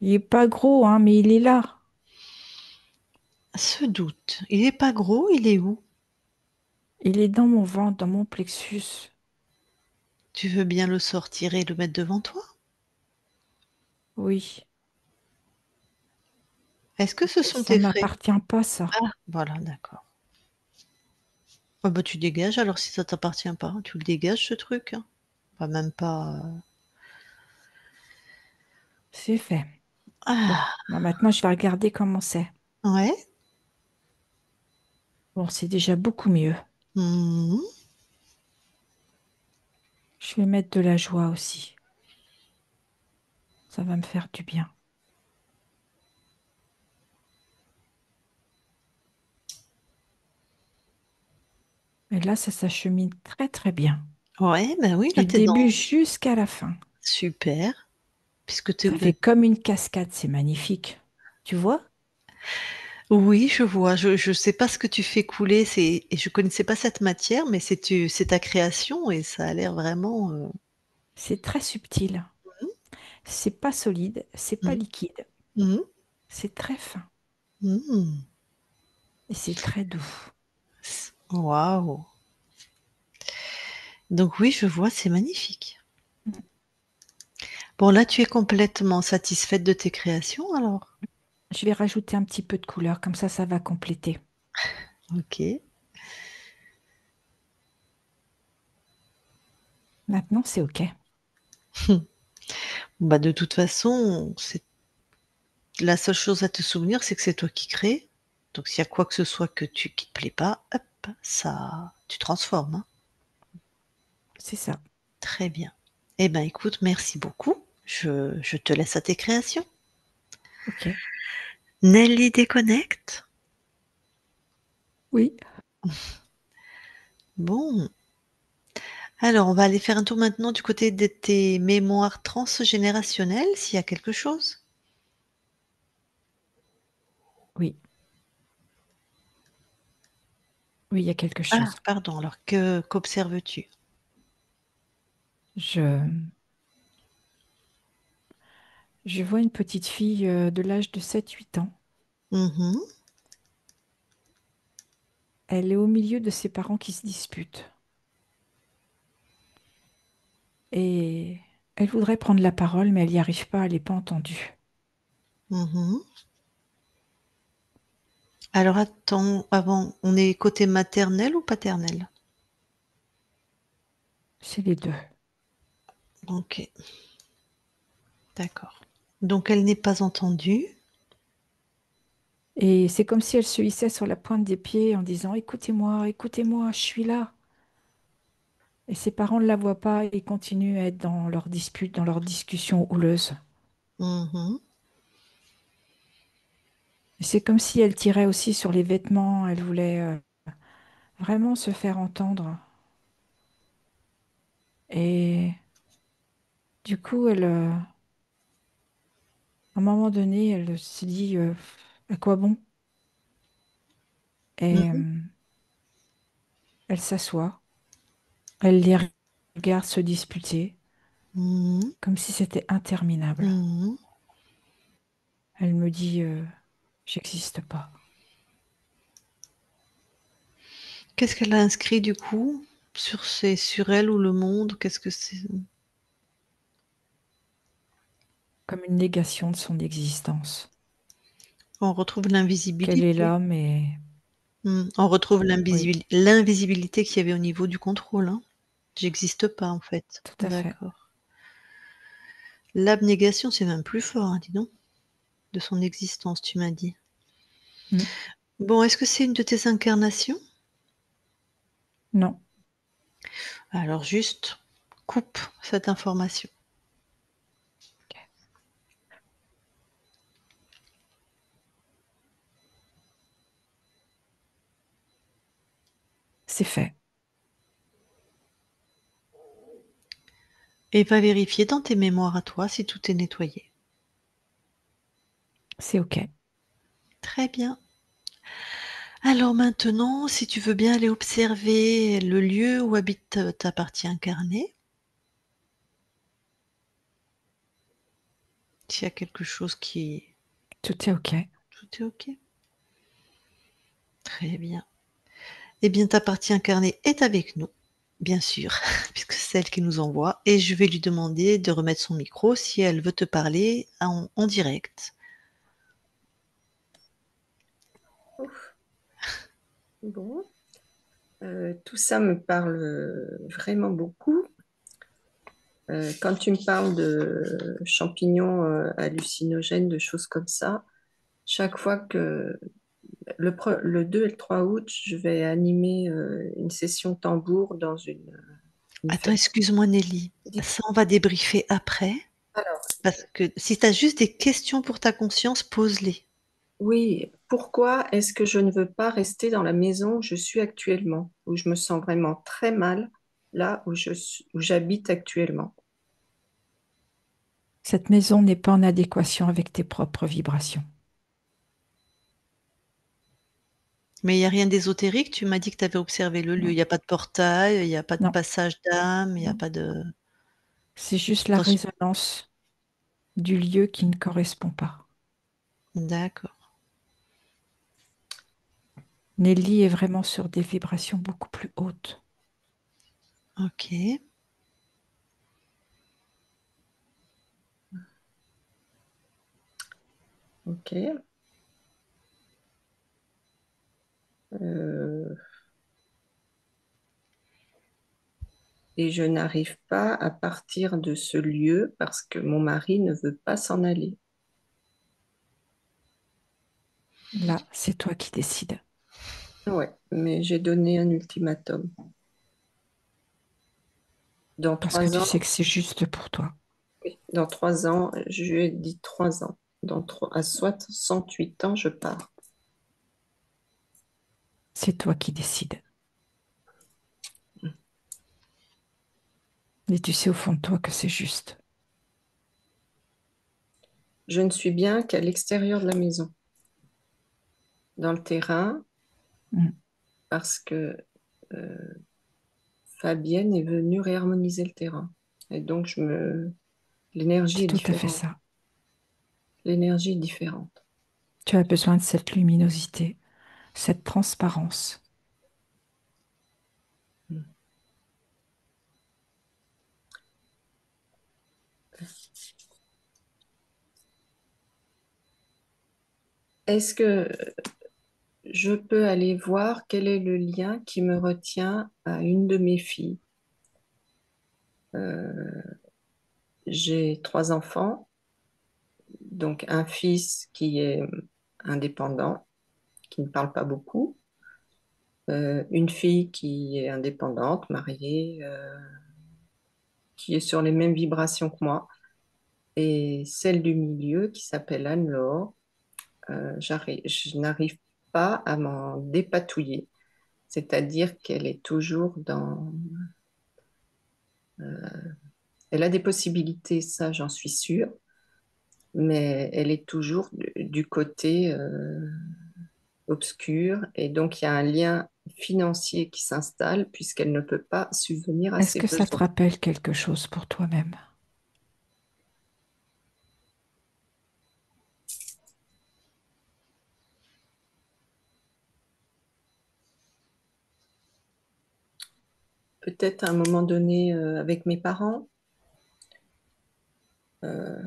S3: Il est pas gros, hein, mais il est là.
S1: Ce doute, il est pas gros, il est où?
S3: Il est dans mon ventre, dans mon plexus.
S1: Tu veux bien le sortir et le mettre devant toi?
S3: Oui.
S1: Est-ce que ce
S3: Et
S1: sont
S3: ça
S1: tes frais?
S3: m'appartient pas, ça.
S1: Ah, voilà, d'accord. Ah bah, tu dégages alors si ça t'appartient pas. Tu le dégages ce truc, hein. Pas même pas,
S3: C'est fait. Bon,
S1: ah!
S3: bah maintenant, je vais regarder comment c'est.
S1: Ouais.
S3: Bon, c'est déjà beaucoup mieux.
S1: Mmh mh.
S3: Je vais mettre de la joie aussi. Ça va me faire du bien. Et là, ça s'achemine très, très bien.
S1: Ouais, bah, oui, là,
S3: Du
S1: tu es dans
S3: début jusqu'à la fin.
S1: super, puisque tu
S3: Ça
S1: es
S3: fait comme une cascade, c'est magnifique. Tu vois?
S1: oui, je vois, je sais pas ce que tu fais couler, et je connaissais pas cette matière, mais c'est ta création et ça a l'air vraiment,
S3: C'est très subtil. C'est pas solide, c'est pas
S1: mmh.
S3: liquide.
S1: Mmh.
S3: C'est très fin
S1: Mmh.
S3: et c'est très doux.
S1: Waouh! Donc oui, je vois, c'est magnifique.
S3: Mm.
S1: Bon, là, tu es complètement satisfaite de tes créations alors?
S3: Je vais rajouter un petit peu de couleur, comme ça va compléter.
S1: Ok.
S3: Maintenant, c'est OK.
S1: Bah, de toute façon, c'est la seule chose à te souvenir, c'est que c'est toi qui crées. Donc s'il y a quoi que ce soit qui te plaît pas, hop, ça tu transformes, hein.
S3: C'est ça.
S1: Très bien. Eh ben, écoute, merci beaucoup. Je te laisse à tes créations.
S3: OK.
S1: Nelly déconnecte.
S3: Oui.
S1: Bon, alors on va aller faire un tour maintenant du côté de tes mémoires transgénérationnelles, s'il y a quelque chose?
S3: Oui. Oui, il y a quelque
S1: Ah,
S3: chose.
S1: pardon, alors que qu'observes-tu?
S3: Je, je vois une petite fille de l'âge de 7 8 ans.
S1: Mmh.
S3: Elle est au milieu de ses parents qui se disputent. Et elle voudrait prendre la parole, mais elle n'y arrive pas, elle n'est pas entendue.
S1: Mmh. Alors attends, avant, on est côté maternel ou paternel?
S3: C'est les deux.
S1: OK, d'accord. Donc elle n'est pas entendue.
S3: Et c'est comme si elle se hissait sur la pointe des pieds en disant, écoutez-moi, je suis là. Et ses parents ne la voient pas et continuent à être dans leur dispute, dans leur discussion houleuse.
S1: Mmh.
S3: Et c'est comme si elle tirait aussi sur les vêtements, elle voulait vraiment se faire entendre. Et du coup, à un moment donné, elle se dit, à quoi bon? Et
S1: Mmh.
S3: elle s'assoit, elle les regarde se disputer,
S1: Mmh.
S3: comme si c'était interminable.
S1: Mmh.
S3: Elle me dit, j'existe pas.
S1: Qu'est-ce qu'elle a inscrit du coup? Sur elle ou le monde? Qu'est-ce que c'est?
S3: Comme une négation de son existence.
S1: On retrouve
S3: Qu'elle est
S1: l'invisibilité.
S3: là, mais
S1: On retrouve
S3: oui,
S1: l'invisibilité qu'il y avait au niveau du contrôle, hein. J'existe pas en fait.
S3: tout à fait.
S1: D'accord. L'abnégation, c'est même plus fort, hein, dis donc, de son existence, tu m'as dit.
S3: Mm.
S1: Bon, est-ce que c'est une de tes incarnations?
S3: Non,
S1: Alors juste coupe cette information.
S3: c'est fait.
S1: Et va vérifier dans tes mémoires à toi si tout est nettoyé.
S3: C'est OK.
S1: Très bien. Alors maintenant, si tu veux bien aller observer le lieu où habite, ta partie incarnée, s'il y a quelque chose qui
S3: Tout est OK.
S1: tout est OK? Très bien. Eh bien, ta partie incarnée est avec nous, bien sûr, puisque c'est elle qui nous envoie et je vais lui demander de remettre son micro si elle veut te parler en direct.
S2: Ouf. Bon, tout ça me parle vraiment beaucoup. Quand tu me parles de champignons hallucinogènes, de choses comme ça, chaque fois que le 2 et le 3 août, je vais animer une session tambour dans une
S1: Attends,
S2: fête.
S1: excuse-moi Nelly, ça on va débriefer après,
S2: Alors,
S1: parce que si tu as juste des questions pour ta conscience, pose-les.
S2: oui, pourquoi est-ce que je ne veux pas rester dans la maison où je suis actuellement, où je me sens vraiment très mal, là où j'habite actuellement?
S3: Cette maison n'est pas en adéquation avec tes propres vibrations.
S1: Mais il y a rien d'ésotérique? Tu m'as dit que tu avais observé le lieu. Il
S3: Non,
S1: y a pas de portail, il y a pas de
S3: non,
S1: passage d'âme, il y a
S3: non.
S1: pas de
S3: C'est juste la
S1: attention,
S3: résonance du lieu qui ne correspond pas.
S1: d'accord.
S3: Nelly est vraiment sur des vibrations beaucoup plus hautes.
S1: OK.
S2: Ok. Euh, et je n'arrive pas à partir de ce lieu parce que mon mari ne veut pas s'en aller.
S3: Là, c'est toi qui décides.
S2: Ouais, mais j'ai donné un ultimatum. Dans
S3: Parce que
S2: trois
S3: tu
S2: ans,
S3: sais que c'est juste pour toi.
S2: oui, dans 3 ans, je lui ai dit 3 ans. À 68 ans, je pars.
S3: C'est toi qui décides. Et tu sais au fond de toi que c'est juste.
S2: Je ne suis bien qu'à l'extérieur de la maison, dans le terrain,
S3: Mm.
S2: parce que euh, Fabienne est venue réharmoniser le terrain. Et donc, l'énergie
S3: C'est
S2: est
S3: tout à fait
S2: différente.
S3: ça.
S2: L'énergie est différente.
S3: Tu as besoin de cette luminosité, cette transparence.
S2: Est-ce que je peux aller voir quel est le lien qui me retient à une de mes filles? Euh, j'ai 3 enfants, donc un fils qui est indépendant, qui ne parle pas beaucoup, une fille qui est indépendante, mariée, qui est sur les mêmes vibrations que moi, et celle du milieu qui s'appelle Anne-Laure. Je n'arrive pas à m'en dépatouiller, c'est-à-dire qu'elle est toujours dans... Elle a des possibilités, ça j'en suis sûre, mais elle est toujours du côté obscur, et donc il y a un lien financier qui s'installe puisqu'elle ne peut pas subvenir à
S3: Est-ce
S2: ses
S3: que ça te
S2: besoins.
S3: rappelle quelque chose pour toi-même?
S2: Peut-être à un moment donné avec mes parents, euh,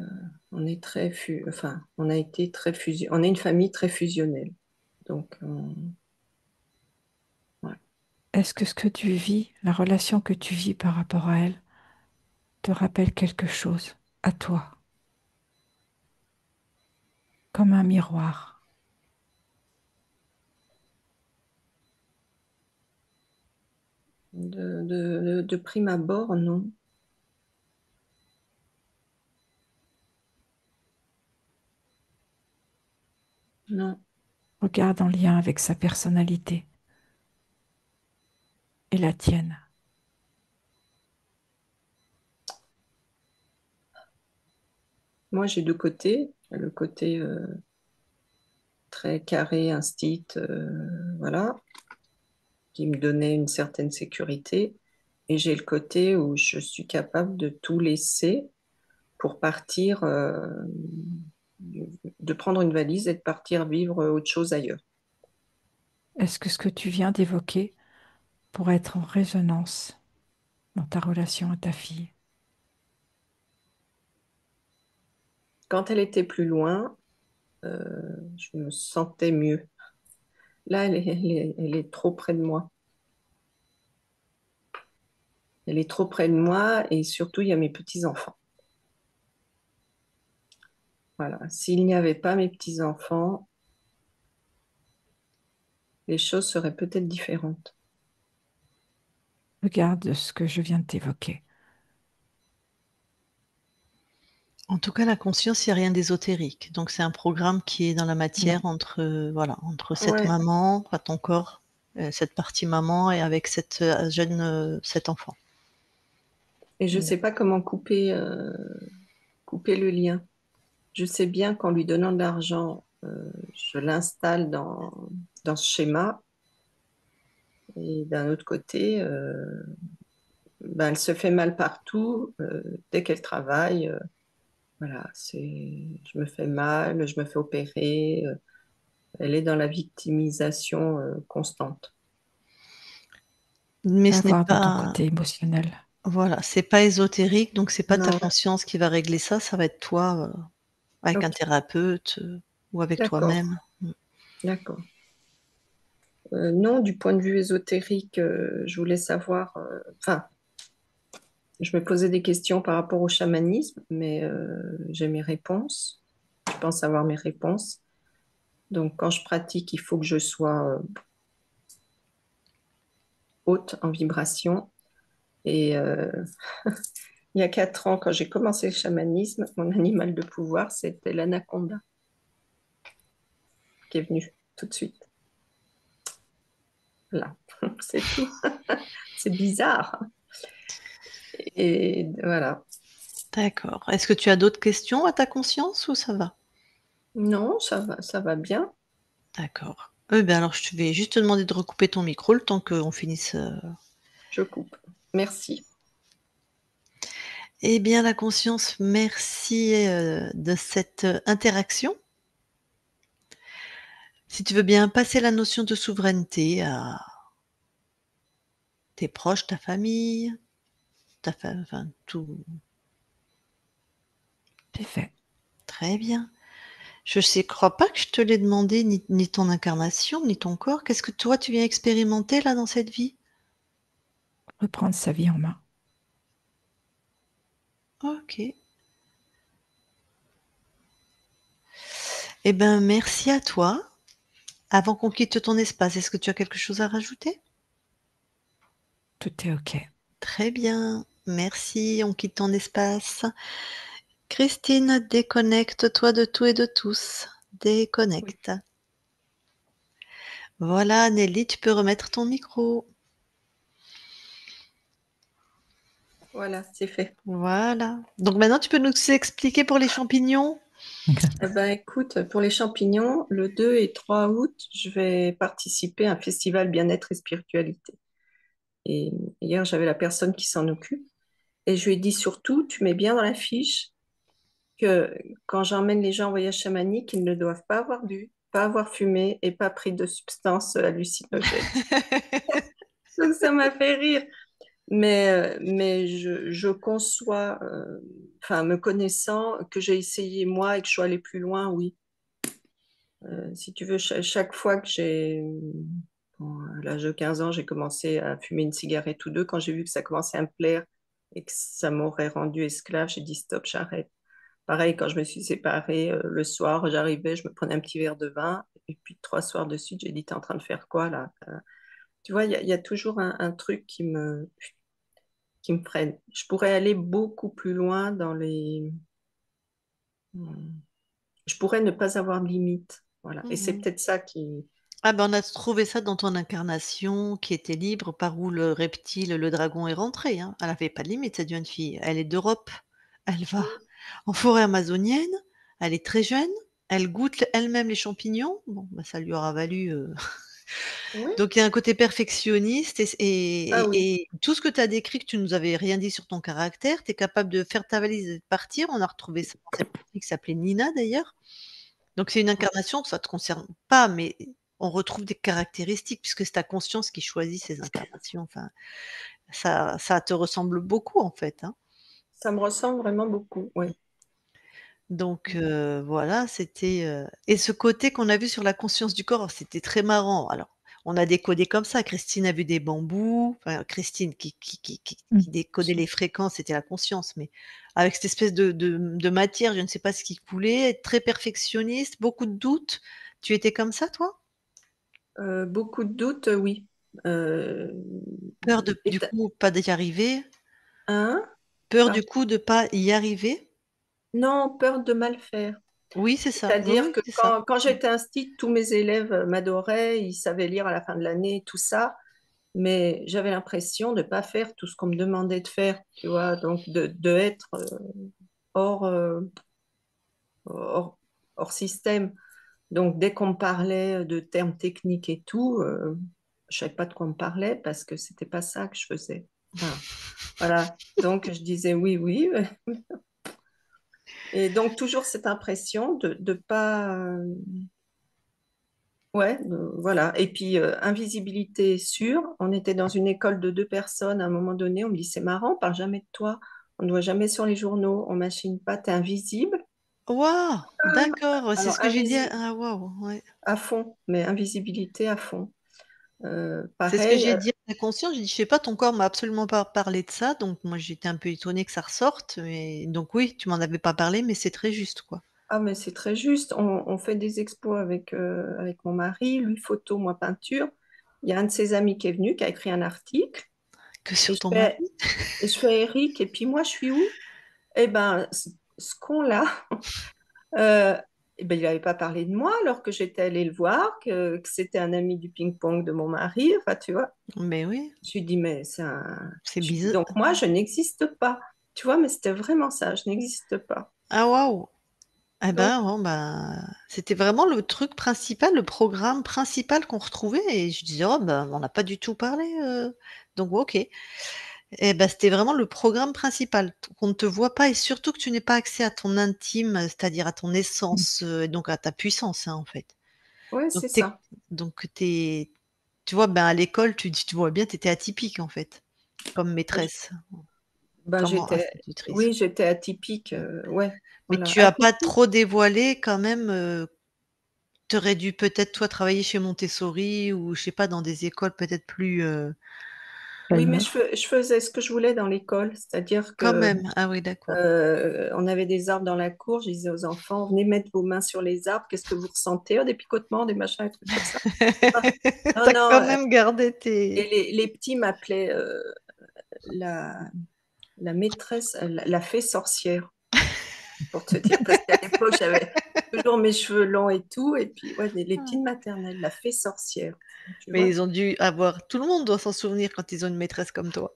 S2: enfin, on a été très on est une famille très fusionnelle. Donc, ouais.
S3: Est-ce que ce que tu vis, la relation que tu vis par rapport à elle, te rappelle quelque chose à toi, comme un miroir?
S2: De prime abord, non. Non.
S3: Regarde en lien avec sa personnalité et la tienne.
S2: Moi, j'ai deux côtés. Le côté très carré, instit, voilà, qui me donnait une certaine sécurité. Et j'ai le côté où je suis capable de tout laisser pour partir, de prendre une valise et de partir vivre autre chose ailleurs.
S3: Est-ce que ce que tu viens d'évoquer pourrait être en résonance dans ta relation à ta fille?
S2: Quand elle était plus loin, je me sentais mieux. Là, elle est trop près de moi. Elle est trop près de moi et surtout, il y a mes petits-enfants. Voilà. S'il n'y avait pas mes petits-enfants, les choses seraient peut-être différentes.
S3: Regarde ce que je viens de t'évoquer.
S1: En tout cas, la conscience, il y a rien d'ésotérique. Donc c'est un programme qui est dans la
S3: Non.
S1: matière entre, voilà, entre cette
S2: Ouais.
S1: maman, enfin ton corps, cette partie maman et avec cette, jeune, cet enfant.
S2: Et je ne
S3: Mm.
S2: sais pas comment couper le lien. Je sais bien qu'en lui donnant de l'argent, je l'installe dans ce schéma. Et d'un autre côté, ben, elle se fait mal partout dès qu'elle travaille. Voilà, je me fais mal, je me fais opérer. Elle est dans la victimisation constante.
S1: Mais ce n'est
S3: Avoir dans ton
S1: pas
S3: côté émotionnel.
S1: voilà, c'est pas ésotérique, donc c'est pas ta
S2: Non,
S1: conscience qui va régler ça va être toi, avec un
S2: ok,
S1: thérapeute, ou avec
S2: d'accord,
S1: toi-même. Mmh.
S2: d'accord. Non, du point de vue ésotérique, je voulais savoir, enfin, je me posais des questions par rapport au chamanisme, mais j'ai mes réponses. Je pense avoir mes réponses. Donc, quand je pratique, il faut que je sois haute en vibration. Et il y a 4 ans, quand j'ai commencé le chamanisme, mon animal de pouvoir, c'était l'anaconda qui est venu tout de suite. Là, c'est tout. C'est bizarre. Et voilà.
S1: D'accord. Est-ce que tu as d'autres questions à ta conscience ou ça va?
S2: Non, ça va bien.
S1: D'accord. Ben, alors je te vais juste te demander de recouper ton micro le temps qu'on finisse,
S2: Je coupe. Merci.
S1: Eh bien la conscience, merci, de cette, interaction. Si tu veux bien passer la notion de souveraineté à tes proches, ta famille, ta fa enfin tout
S3: C'est fait.
S1: très bien. Je sais crois pas que je te l'ai demandé ni ton incarnation, ni ton corps. Qu'est-ce que toi tu viens expérimenter là dans cette vie?
S3: Reprendre sa vie en main.
S1: OK. Eh ben, merci à toi. Avant qu'on quitte ton espace, est-ce que tu as quelque chose à rajouter?
S3: Tout est OK.
S1: Très bien, merci, on quitte ton espace. Christine, déconnecte-toi de tout et de tous.
S2: Oui.
S1: Déconnecte. Voilà, Nelly, tu peux remettre ton micro.
S2: Voilà, c'est fait.
S1: Voilà. Donc maintenant, tu peux nous expliquer pour les champignons?
S2: Eh ben, écoute, pour les champignons, le 2 et 3 août, je vais participer à un festival bien-être et spiritualité. Et hier, j'avais la personne qui s'en occupe. Et je lui ai dit surtout, tu mets bien dans la fiche que quand j'emmène les gens en voyage chamanique, ils ne doivent pas avoir bu, pas avoir fumé et pas pris de substances hallucinogènes. Donc ça m'a fait rire. Mais je conçois, enfin, me connaissant, que j'ai essayé moi et que je suis allée plus loin, oui. Si tu veux, chaque fois que bon, à l'âge de 15 ans, j'ai commencé à fumer une cigarette ou deux, quand j'ai vu que ça commençait à me plaire et que ça m'aurait rendu esclave, j'ai dit stop, j'arrête. Pareil, quand je me suis séparée, le soir, j'arrivais, je me prenais un petit verre de vin, et puis 3 soirs de suite, j'ai dit, t'es en train de faire quoi là? Tu vois, il y a toujours un truc qui me freine. Je pourrais aller beaucoup plus loin dans les... Je pourrais ne pas avoir de limite. Voilà. Et c'est
S1: Mmh.
S2: peut-être ça qui...
S1: Ah ben, on a trouvé ça dans ton incarnation qui était libre, par où le reptile, le dragon est rentré, hein. Elle avait pas de limite cette jeune fille. Elle est d'Europe, elle va en forêt amazonienne, elle est très jeune, elle goûte elle-même les champignons. Bon, bah, ça lui aura valu,
S2: Oui,
S1: donc il y a un côté perfectionniste
S2: ah oui.
S1: et tout ce que tu as décrit, que tu nous avais rien dit sur ton caractère, tu es capable de faire ta valise et de partir. On a retrouvé ça dans cette fille qui s'appelait Nina d'ailleurs. Donc c'est une incarnation, ça te concerne pas, mais on retrouve des caractéristiques puisque c'est ta conscience qui choisit ces incarnations. Enfin, ça te ressemble beaucoup en fait, hein.
S2: Ça me ressemble vraiment beaucoup, oui.
S1: Donc voilà, c'était, et ce côté qu'on a vu sur la conscience du corps, c'était très marrant. Alors, on a décodé comme ça. Christine a vu des bambous, enfin Christine
S3: Mm.
S1: qui décodait les fréquences, c'était la conscience, mais avec cette espèce de matière, je ne sais pas ce qui coulait, très perfectionniste, beaucoup de doutes. Tu étais comme ça toi?
S2: Beaucoup de doutes, oui. Euh,
S1: Peur de
S2: et
S1: du coup, pas d'y arriver?
S2: hein?
S1: Peur du
S2: Pardon.
S1: coup de pas y arriver?
S2: Non, peur de mal faire.
S1: Oui, c'est ça. Oui,
S2: C'est-à-dire
S1: oui,
S2: que
S1: c'est ça.
S2: quand j'étais instite, tous mes élèves m'adoraient, ils savaient lire à la fin de l'année, tout ça, mais j'avais l'impression de ne pas faire tout ce qu'on me demandait de faire, tu vois, donc de être hors, hors, hors système. Donc dès qu'on me parlait de termes techniques et tout, je savais pas de quoi on me parlait parce que c'était pas ça que je faisais. Enfin, voilà. Donc je disais oui, oui. Et donc toujours cette impression de pas Ouais, voilà. Et puis, invisibilité sûre. On était dans une école de 2 personnes. À un moment donné, on me dit, c'est marrant, on parle jamais de toi. On ne voit jamais sur les journaux. On machine pas, t'es invisible.
S1: Waouh! D'accord, c'est
S2: Alors,
S1: ce que j'ai dit ah waouh, ouais.
S2: à fond, mais invisibilité à fond.
S1: C'est ce que
S2: Pareil,
S1: j'ai dit à ta conscience, j'ai dit: «Je sais pas, ton corps m'a absolument pas parlé de ça», donc moi j'étais un peu étonnée que ça ressorte, mais donc oui, tu m'en avais pas parlé, mais c'est très juste, quoi.
S2: ah, mais c'est très juste. On fait des expos avec mon mari, lui photo, moi peinture. Il y a un de ses amis qui est venu, qui a écrit un article.
S1: Que
S2: Et
S1: sur
S2: je
S1: ton
S2: fais,
S1: mari?
S2: et je fais Eric, et puis moi, je suis où? Eh ben, ce con-là, euh, eh ben, il n'avait pas parlé de moi alors que j'étais allée le voir, que c'était un ami du ping-pong de mon mari. Enfin, tu vois,
S1: Mais oui,
S2: je lui dis, mais c'est un.
S1: c'est
S2: Je dis,
S1: bizarre.
S2: donc moi, je n'existe pas. Tu vois, mais c'était vraiment ça, je n'existe pas.
S1: Ah waouh! Eh
S2: Donc,
S1: ben, bon, bah, c'était vraiment le truc principal, le programme principal qu'on retrouvait et je disais: «Oh bah, on n'a pas du tout parlé, donc OK». Et bah, c'était vraiment le programme principal, t qu'on ne te voit pas et surtout que tu n'aies pas accès à ton intime, c'est-à-dire à ton essence, et donc à ta puissance, hein, en fait.
S2: ouais,
S1: Donc
S2: c'est
S1: tu
S2: ça.
S1: donc tu tu vois, ben, à l'école, tu vois bien, tu étais atypique, en fait, comme maîtresse,
S2: Ben,
S1: comme institutrice.
S2: oui, j'étais atypique, ouais,
S1: Mais
S2: voilà.
S1: tu as pas trop dévoilé quand même, tu aurais dû peut-être, toi, travailler chez Montessori ou je sais pas, dans des écoles peut-être plus,
S2: Oui, mais
S3: D'ailleurs.
S2: je faisais ce que je voulais dans l'école, c'est-à-dire
S1: quand
S2: que
S1: même. Ah oui, d'accord.
S2: on avait des arbres dans la cour, je disais aux enfants, venez mettre vos mains sur les arbres, qu'est-ce que vous ressentez? Oh, des picotements, des machins, des trucs comme ça. Ah,
S1: Tu
S2: non,
S1: as
S2: non,
S1: quand même gardé
S2: et
S1: tes
S2: les petits m'appelaient la, la maîtresse, la fée sorcière, pour te dire, parce qu'à l'époque, j'avais toujours mes cheveux longs et tout, et puis ouais, les petites maternelles, la fée sorcière, tu
S1: mais
S2: vois?
S1: ils ont dû avoir tout le monde doit s'en souvenir quand ils ont une maîtresse comme toi.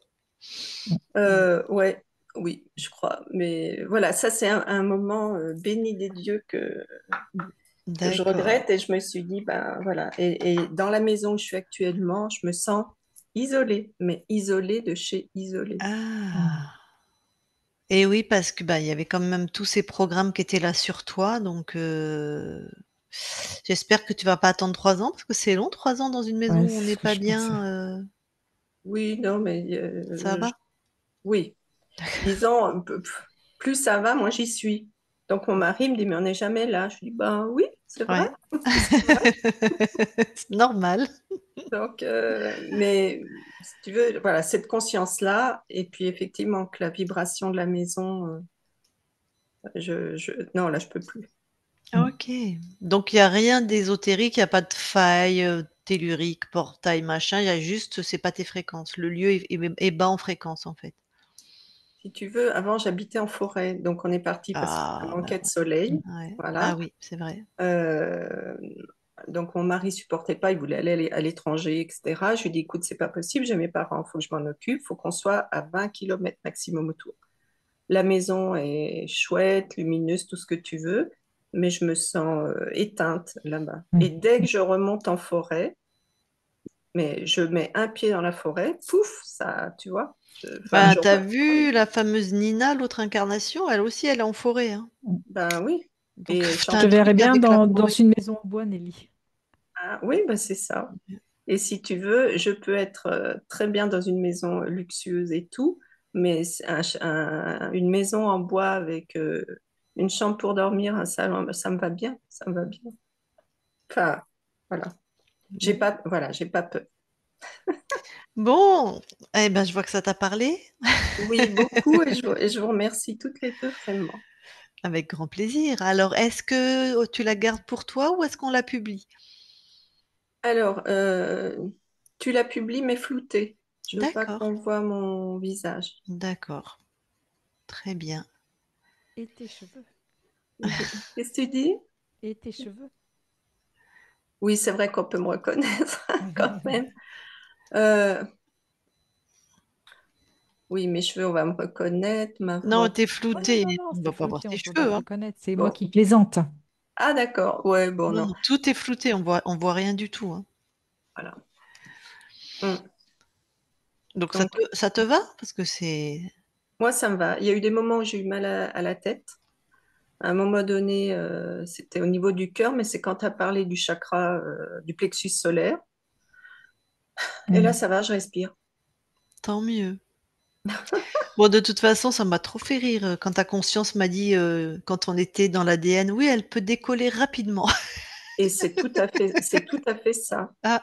S1: Mmh.
S2: Ouais, oui, je crois. Mais voilà, ça c'est un moment béni des dieux que je
S1: D'accord.
S2: regrette et je me suis dit, ben voilà. Et dans la maison où je suis actuellement, je me sens isolée, mais isolée de chez isolée.
S1: Ah! Et oui, parce que, bah, il y avait quand même tous ces programmes qui étaient là sur toi, donc j'espère que tu vas pas attendre 3 ans, parce que c'est long 3 ans dans une maison
S3: Ouais,
S1: où on
S3: c'est
S1: n'est
S3: ce que
S1: pas
S3: je pensais.
S1: bien,
S2: Oui, non, mais
S1: ça va?
S2: oui. Disons, plus ça va, moins j'y suis. Donc mon mari me dit, mais on n'est jamais là. Je lui dis, ben oui, c'est vrai,
S1: Ouais.
S2: c'est vrai.
S1: C'est normal.
S2: Donc, mais si tu veux, voilà, cette conscience-là, et puis effectivement que la vibration de la maison, non, là, je peux plus.
S1: OK. Donc il y a rien d'ésotérique, il y a pas de faille, tellurique, portail, machin, il y a juste c'est pas tes fréquences. Le lieu est bas en fréquence, en fait.
S2: Si tu veux, avant, j'habitais en forêt, donc on est parti parce que ça
S1: Ah, bah,
S2: manquait de soleil,
S1: ouais. Ah
S2: voilà.
S1: oui, c'est vrai.
S2: Euh, donc mon mari supportait pas, il voulait aller à l'étranger, etc. Je lui ai dit, écoute, c'est pas possible, j'ai mes parents, il faut que je m'en occupe, il faut qu'on soit à 20 km maximum autour. La maison est chouette, lumineuse, tout ce que tu veux, mais je me sens éteinte là-bas. Et dès que je remonte en forêt, mais je mets un pied dans la forêt, pouf, ça, tu vois, enfin,
S1: Bah,
S2: je
S1: tu as
S2: retourne.
S1: vu la fameuse Nina, l'autre incarnation? Elle aussi, elle est en forêt, hein.
S2: Ben oui.
S1: Donc
S2: Et
S1: tu
S3: Je
S1: as
S3: te
S1: un truc
S3: verrais bien
S1: avec la
S3: dans
S1: forêt.
S3: une maison en bois, Nelly.
S2: ah, oui, ben c'est ça. Et si tu veux, je peux être très bien dans une maison luxueuse et tout, mais une maison en bois avec une chambre pour dormir, un salon, ça me va bien, ça me va bien. Enfin, voilà. Voilà, j'ai pas peur.
S1: Bon, eh ben, je vois que ça t'a parlé.
S2: Oui, beaucoup, et je vous remercie toutes les deux, vraiment.
S1: Avec grand plaisir. Alors, est-ce que tu la gardes pour toi ou est-ce qu'on la publie?
S2: Alors, tu la publies, mais floutée. Je veux pas
S1: D'accord,
S2: qu'on voit mon visage.
S1: d'accord. Très bien.
S3: Et tes cheveux.
S2: Qu'est-ce que tu dis?
S3: Et tes cheveux.
S2: Oui, c'est vrai qu'on peut me reconnaître quand même. Euh, oui, mes cheveux, on va me reconnaître, ma
S1: Non,
S2: voix.
S1: t'es
S3: Oh non,
S1: flouté.
S3: non, non,
S1: On
S3: c'était
S1: va pas voir
S3: flouté, on
S1: tes
S3: ne peut pas
S1: cheveux,
S3: te
S1: hein.
S3: reconnaître. C'est moi
S2: Bon.
S3: qui plaisante.
S2: Ah, d'accord. Ouais, bon,
S1: Non,
S2: non.
S1: non, tout est flouté. On voit rien du tout, hein.
S2: Voilà. Mm.
S1: Donc
S2: Donc,
S1: ça te va? Parce que c'est
S2: moi, ça me va. Il y a eu des moments où j'ai eu mal à la tête. À un moment donné, c'était au niveau du cœur, mais c'est quand tu as parlé du chakra du plexus solaire. Et là,
S3: Mm.
S2: ça va, je respire.
S1: Tant mieux. Bon, de toute façon, ça m'a trop fait rire, quand ta conscience m'a dit, quand on était dans l'ADN: «Oui, elle peut décoller rapidement».
S2: Et c'est tout à fait ça.
S1: Ah,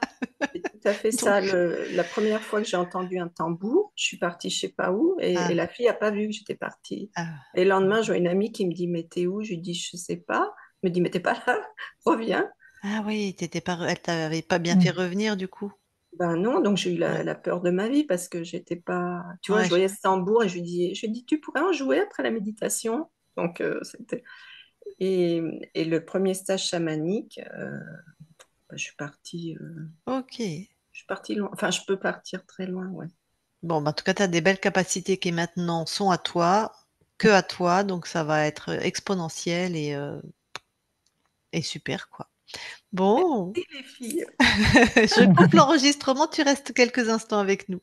S2: C'est tout à fait ça.
S1: donc
S2: La première fois que j'ai entendu un tambour, je suis partie je sais pas où et
S1: ah,
S2: la fille a pas vu que j'étais partie.
S1: ah.
S2: Et le lendemain, je vois une amie qui me dit, mais t'es où? Je lui dis, je sais pas. Elle me dit, mais t'es pas là, reviens.
S1: Ah oui, tu pas re elle t'avait pas bien fait
S3: Mm.
S1: revenir du coup?
S2: Ben non, donc j'ai eu
S1: Ouais,
S2: la peur de ma vie parce que j'étais pas. Tu vois,
S1: ouais,
S2: je voyais ce tambour et je lui dis, tu pourrais en jouer après la méditation? Donc, c'était. Et le premier stage chamanique, ben,
S1: OK.
S2: je suis partie loin. Enfin, je peux partir très loin, ouais.
S1: Bon, bah, en tout cas, tu as des belles capacités qui maintenant sont à toi, que à toi, donc ça va être, exponentiel et super, quoi. Bon,
S2: Merci les filles.
S1: je coupe l'enregistrement, tu restes quelques instants avec nous.